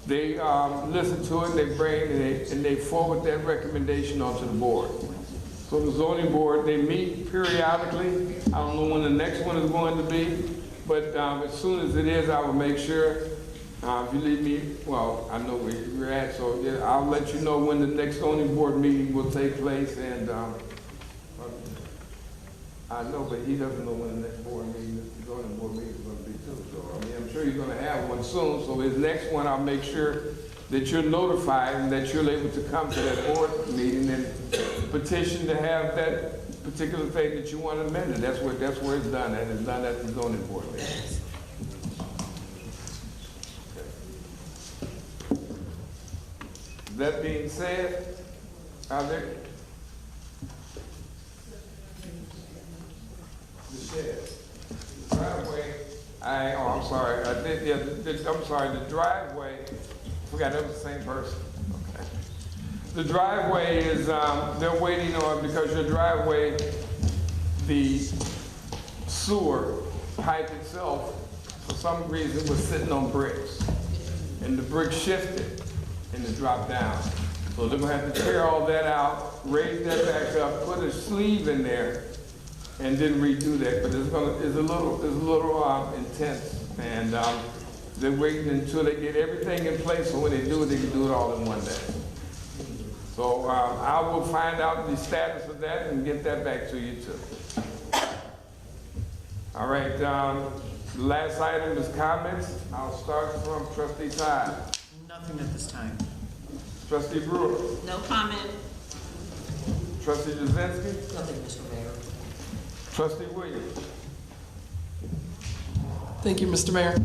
Speaker 1: They listen to it, they bring, and they forward that recommendation onto the board. So the zoning board, they meet periodically. I don't know when the next one is going to be, but as soon as it is, I will make sure. If you leave me, well, I know where you're at, so yeah, I'll let you know when the next zoning board meeting will take place. And I know, but he doesn't know when the next board meeting, the zoning board meeting is going to be too. So I mean, I'm sure you're going to have one soon. So his next one, I'll make sure that you're notified and that you're able to come to that board meeting and petition to have that particular thing that you want amended. That's where it's done, and it's done at the zoning board meeting. That being said, are there? The shed. The driveway, I'm sorry, I'm sorry, the driveway, I forgot that was the same person. Okay. The driveway is, they're waiting on, because your driveway, the sewer pipe itself, for some reason, was sitting on bricks. And the brick shifted and it dropped down. So they're gonna have to tear all that out, raise that back up, put a sleeve in there and didn't redo that, but it's a little intense, and they're waiting until they get everything in place, so when they do it, they can do it all in one day. So I will find out the status of that and get that back to you too. All right, the last item is comments. I'll start from Trustee Todd.
Speaker 9: Nothing at this time.
Speaker 1: Trustee Brewer.
Speaker 3: No comment.
Speaker 1: Trustee Jazinski.
Speaker 3: Nothing, Mr. Mayor.
Speaker 1: Trustee Williams.
Speaker 4: Thank you, Mr. Mayor.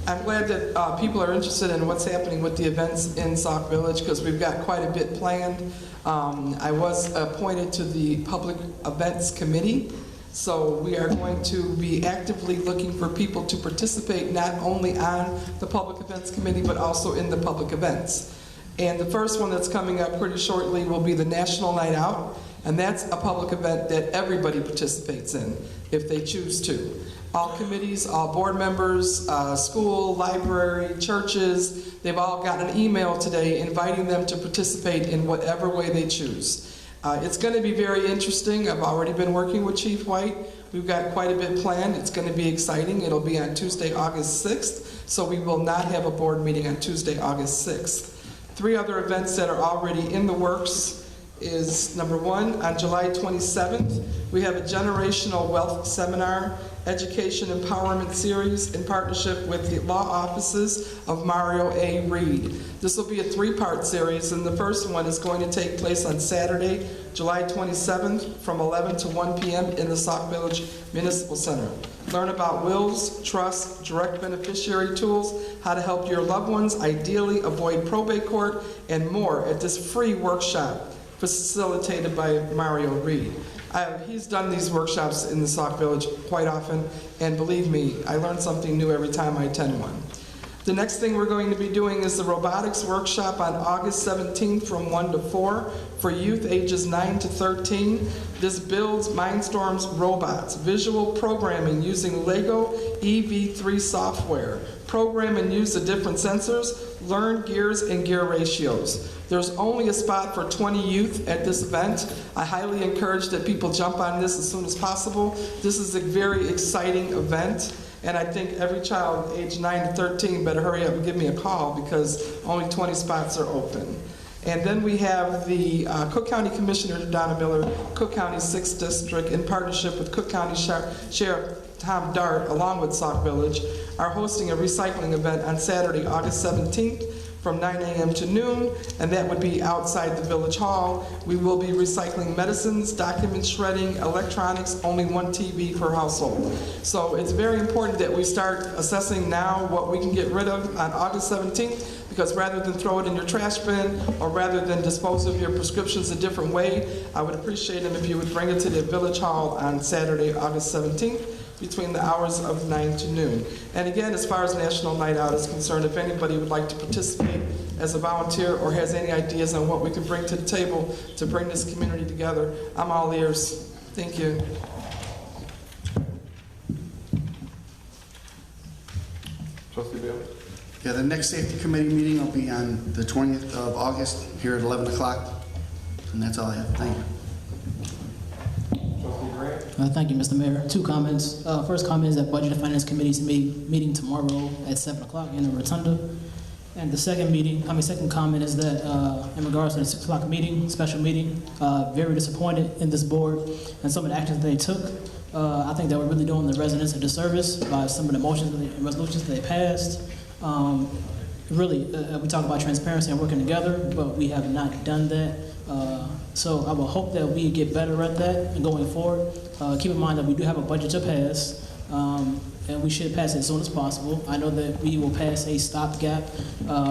Speaker 4: I'm glad that people are interested in what's happening with the events in Sauk Village because we've got quite a bit planned. I was appointed to the Public Events Committee, so we are going to be actively looking for people to participate not only on the Public Events Committee but also in the public events. And the first one that's coming up pretty shortly will be the National Night Out, and that's a public event that everybody participates in if they choose to. All committees, all board members, school, library, churches, they've all gotten an email today inviting them to participate in whatever way they choose. It's going to be very interesting. I've already been working with Chief White. We've got quite a bit planned. It's going to be exciting. It'll be on Tuesday, August 6th, so we will not have a board meeting on Tuesday, August 6th. 3 other events that are already in the works is, number 1, on July 27th, we have a generational wealth seminar, education empowerment series in partnership with the law offices of Mario A. Reed. This will be a 3-part series, and the first one is going to take place on Saturday, July 27th from 11 to 1 p.m. in the Sauk Village Municipal Center. Learn about wills, trusts, direct beneficiary tools, how to help your loved ones ideally avoid probate court, and more at this free workshop facilitated by Mario Reed. He's done these workshops in the Sauk Village quite often, and believe me, I learn something new every time I attend one. The next thing we're going to be doing is the robotics workshop on August 17th from 1 to 4 for youth ages 9 to 13. This builds Mindstorm's robots, visual programming using Lego EV3 software. Program and use the different sensors, learn gears and gear ratios. There's only a spot for 20 youth at this event. I highly encourage that people jump on this as soon as possible. This is a very exciting event, and I think every child aged 9 to 13 better hurry up and give me a call because only 20 spots are open. And then we have the Cook County Commissioner Donna Miller, Cook County 6th District, in partnership with Cook County Sheriff Tom Dart, along with Sauk Village, are hosting a recycling event on Saturday, August 17th from 9 a.m. to noon, and that would be outside the Village Hall. We will be recycling medicines, document shredding, electronics, only 1 TV per household. So it's very important that we start assessing now what we can get rid of on August 17th, because rather than throw it in your trash bin or rather than dispose of your prescriptions a different way, I would appreciate them if you would bring it to the Village Hall on Saturday, August 17th. Between the hours of 9 to noon. And again, as far as National Night Out is concerned, if anybody would like to participate as a volunteer or has any ideas on what we could bring to the table to bring this community together, I'm all ears. Thank you.
Speaker 1: Trustee Bill?
Speaker 2: Yeah, the next safety committee meeting will be on the 20th of August here at 11 o'clock. And that's all I have. Thank you.
Speaker 8: Thank you, Mr. Mayor. 2 comments. First comment is that Budget and Finance Committee's meeting tomorrow at 7 o'clock in the Rotunda. And the second comment is that in regards to the 6 o'clock meeting, special meeting, very disappointed in this board and some of the actions they took. I think that we're really doing the residents a disservice by some of the motions and resolutions they passed. Really, we talk about transparency and working together, but we have not done that. So I will hope that we get better at that and going forward. Keep in mind that we do have a budget to pass, and we should pass it as soon as possible. I know that we will pass a stopgap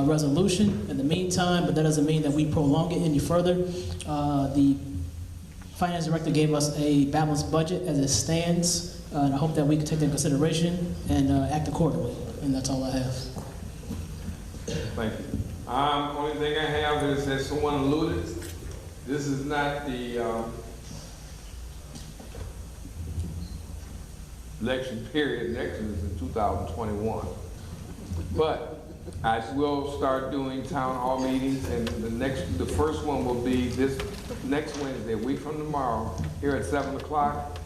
Speaker 8: resolution in the meantime, but that doesn't mean that we prolong it any further. The Finance Director gave us a balanced budget as it stands, and I hope that we can take that into consideration and act accordingly. And that's all I have.
Speaker 1: Thank you. Only thing I have is that someone alluded, this is not the election period. The election is in 2021. But I will start doing town hall meetings, and the first one will be this next Wednesday, a week from tomorrow, here at 7 o'clock.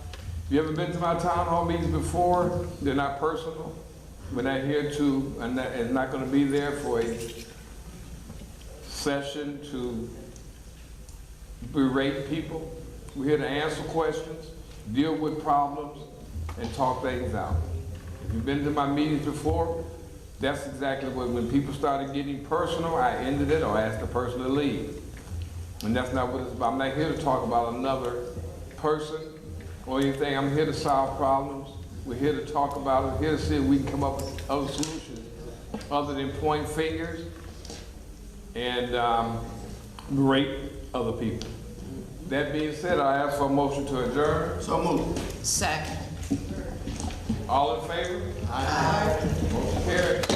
Speaker 1: you ever been to my town hall meetings before? They're not personal. We're not here to, and not gonna be there for a session to berate people. We're here to answer questions, deal with problems, and talk things out. If you've been to my meetings before, that's exactly what, when people started getting personal, I ended it or asked the person to leave. And that's not what it's about. I'm not here to talk about another person or anything. I'm here to solve problems. We're here to talk about it. We're here to see if we can come up with other solutions other than point fingers and berate other people. That being said, I ask for a motion to adjourn.
Speaker 2: So moved.
Speaker 3: Second.
Speaker 1: All in favor? Aye. Motion carried.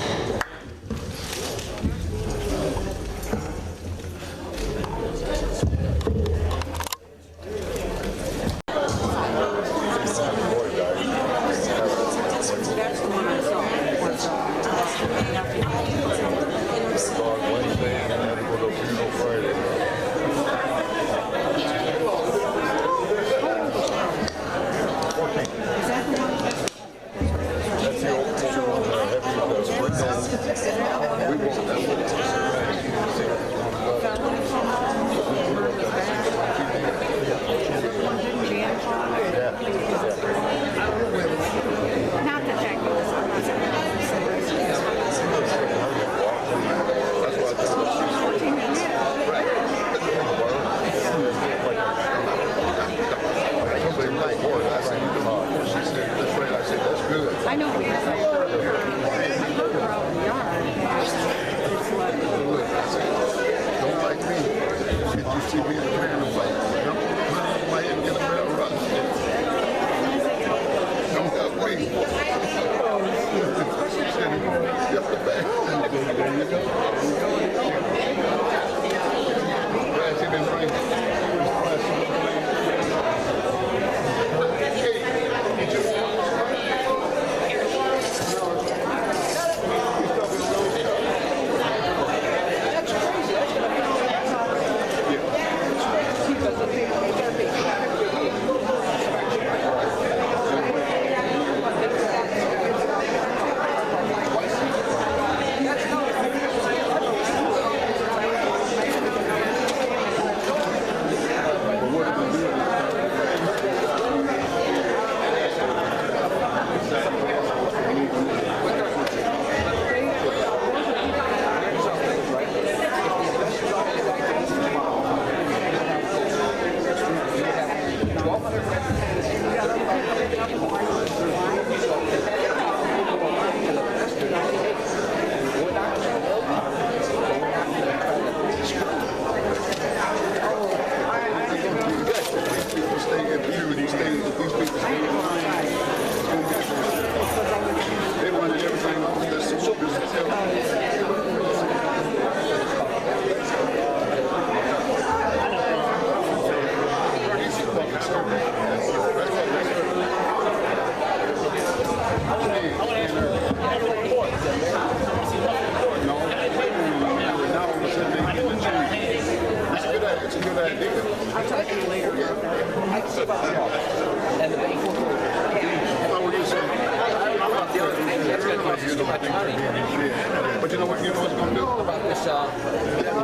Speaker 20: But you know what? You know what's going to do about this?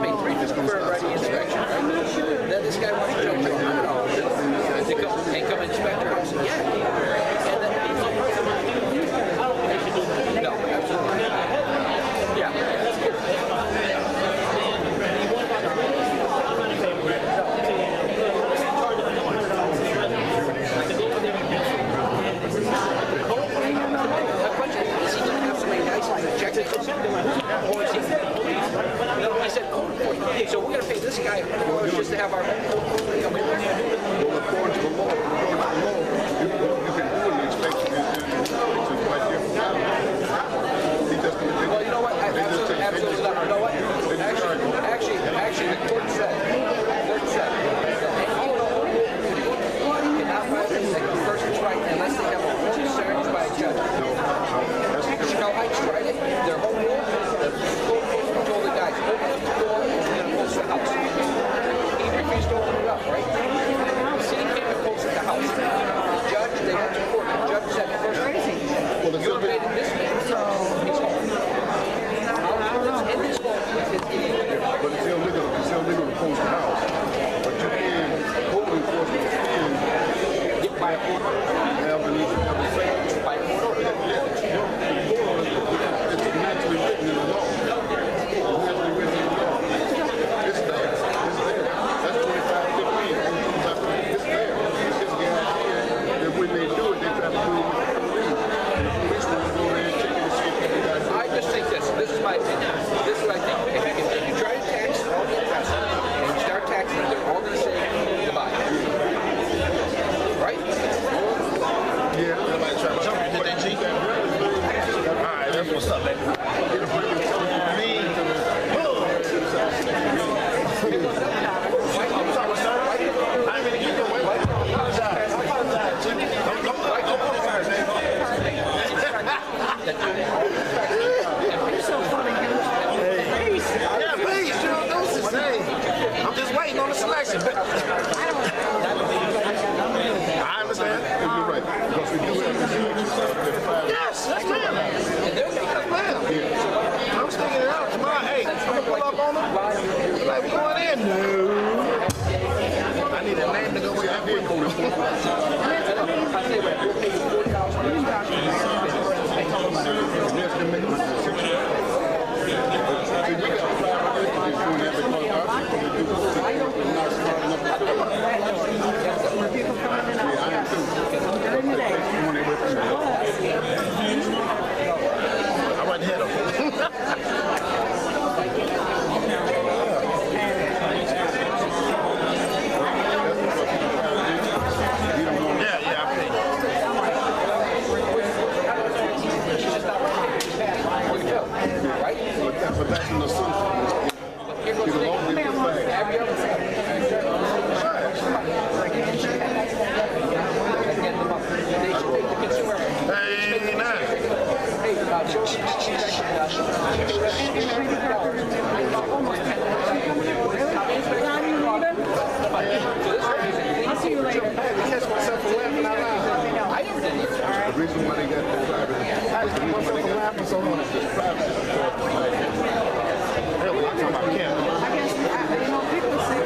Speaker 20: Main Street is going to start inspection, right? Then this guy wants to jump to $100 and come inspect it. I said, yeah. And then, no, absolutely not. Yeah. I said, oh, so we're going to pay this guy just to have our come in. Well, according to the law, you can do an inspection. It's quite different. Well, you know what? Absolutely not. You know what? Actually, the court said that any law cannot violate the person's right unless they have a warrant served by a judge. Chicago Heights tried it. Their whole rule, the court told the guys, open up the door and we're going to close the house. He refused to open it up, right?
Speaker 11: Like, going in, no. I need a name to go with that vehicle. I went ahead of him.
Speaker 16: But that's an assumption. It'll only be fact.
Speaker 14: I'll see you later.
Speaker 16: The reason why they got the private, the reason why they got the private is private. Really, I'm talking about Canada.
Speaker 14: I guess, people say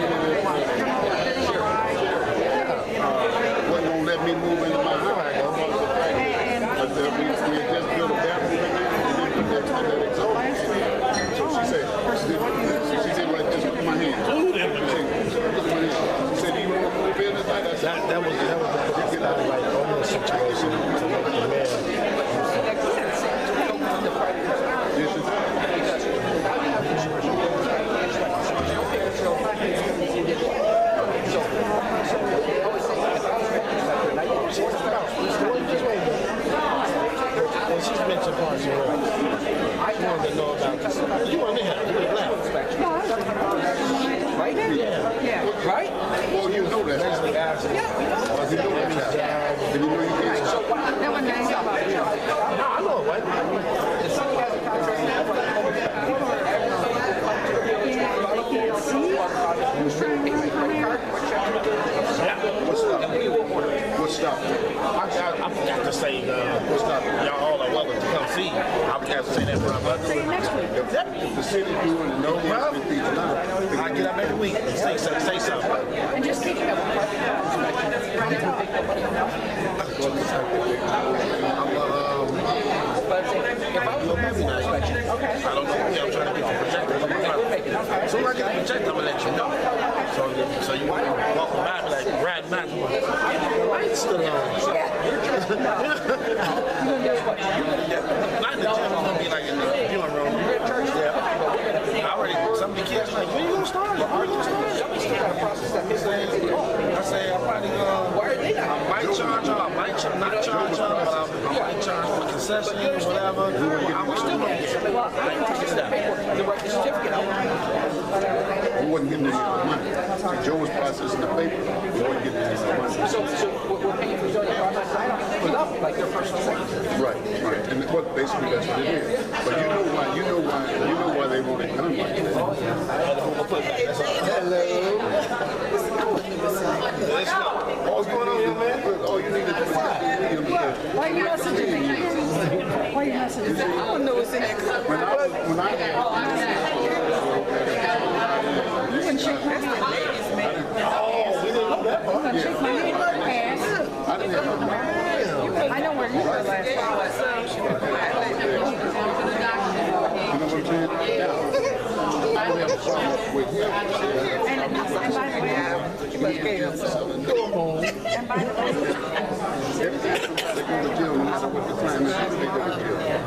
Speaker 16: Wasn't gonna let me move into my house. But we had just built a bathroom in there, and then put that exhaust. So she said, like this, look at my hand. She said, look at my hand. She said, do you want to move in tonight? I said, that was like almost situation to make the man.
Speaker 11: And she's mentioned parts of her. I wanted to know about this. You want to have you laugh.
Speaker 20: Right? Yeah. Right?
Speaker 16: Well, you know that. That's the guy. Yeah, we know. Well, you know that. And you know you can't stop.
Speaker 14: that one nice about it.
Speaker 11: No, I know what.
Speaker 14: They can't see.
Speaker 16: What's stopping?
Speaker 11: I forgot to say, y'all all are welcome to come see. I forgot to say that for my
Speaker 14: See you next week.
Speaker 16: If the city doing it, no one people now.
Speaker 11: I get up every week and say something.
Speaker 14: And just keep it up.
Speaker 11: Okay. I don't know. I'm trying to get the projector. As soon as I get the projector, I'm going to let you know. So you walk by me like riding back. The light's still on. Not in the gym, I'm going to be like in the viewing room. Yeah. I already, some of the kids like, when you going to start? Are you going to start? I say, I'm probably going to, I might charge y'all, I might not charge y'all, but I might charge for concession or whatever. I'm still going to get it. I ain't taking it out.
Speaker 20: The certificate out.
Speaker 16: We wasn't getting any money. So Joe was processing the paper. We wasn't getting any money.
Speaker 20: So we're paying for doing the process without like their personal secretary.
Speaker 16: Right. And basically that's what it is. But you know why they want it done like that.
Speaker 11: Hello. What's going on, man?
Speaker 16: All you need is
Speaker 14: Why you messaging me? Why you messaging me? I don't know what's in that cup. You can shake my hand.
Speaker 11: Oh, we didn't know that part.
Speaker 14: You can shake my hand. I know where you were last time.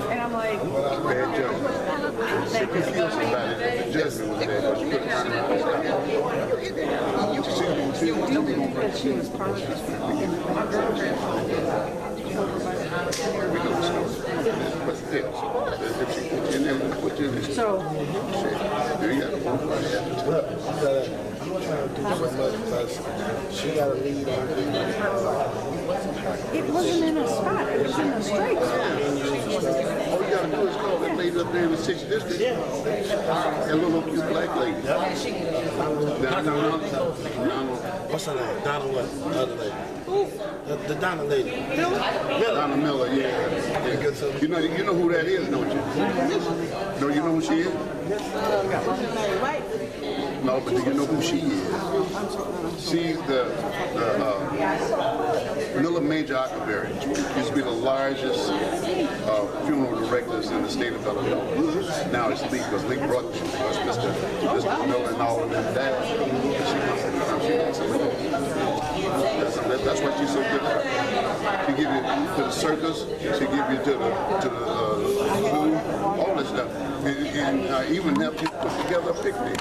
Speaker 14: And I'm like,
Speaker 16: bad judgment. If you feel somebody that the judgment was bad, but you couldn't find
Speaker 14: that she was part of this. So,
Speaker 11: she got a lead on
Speaker 14: it wasn't in a spot, it was in a straight spot.
Speaker 16: all you gotta do is call that lady up there in the 6th district. That little cute black lady.
Speaker 11: What's her name? Donna what? The other lady. The Donna lady.
Speaker 21: Donna Miller, yeah. You know who that is, don't you? No, you know who she is? No, but do you know who she is? She's the Miller Major Huckleberry. Used to be the largest funeral directors in the state of Illinois. Now it's Lee, because Lee brought you us Mr. Miller and all of them dad. That's why she's so good. She give you to the circus, she give you to the zoo, all this stuff, and even help you put together a picnic.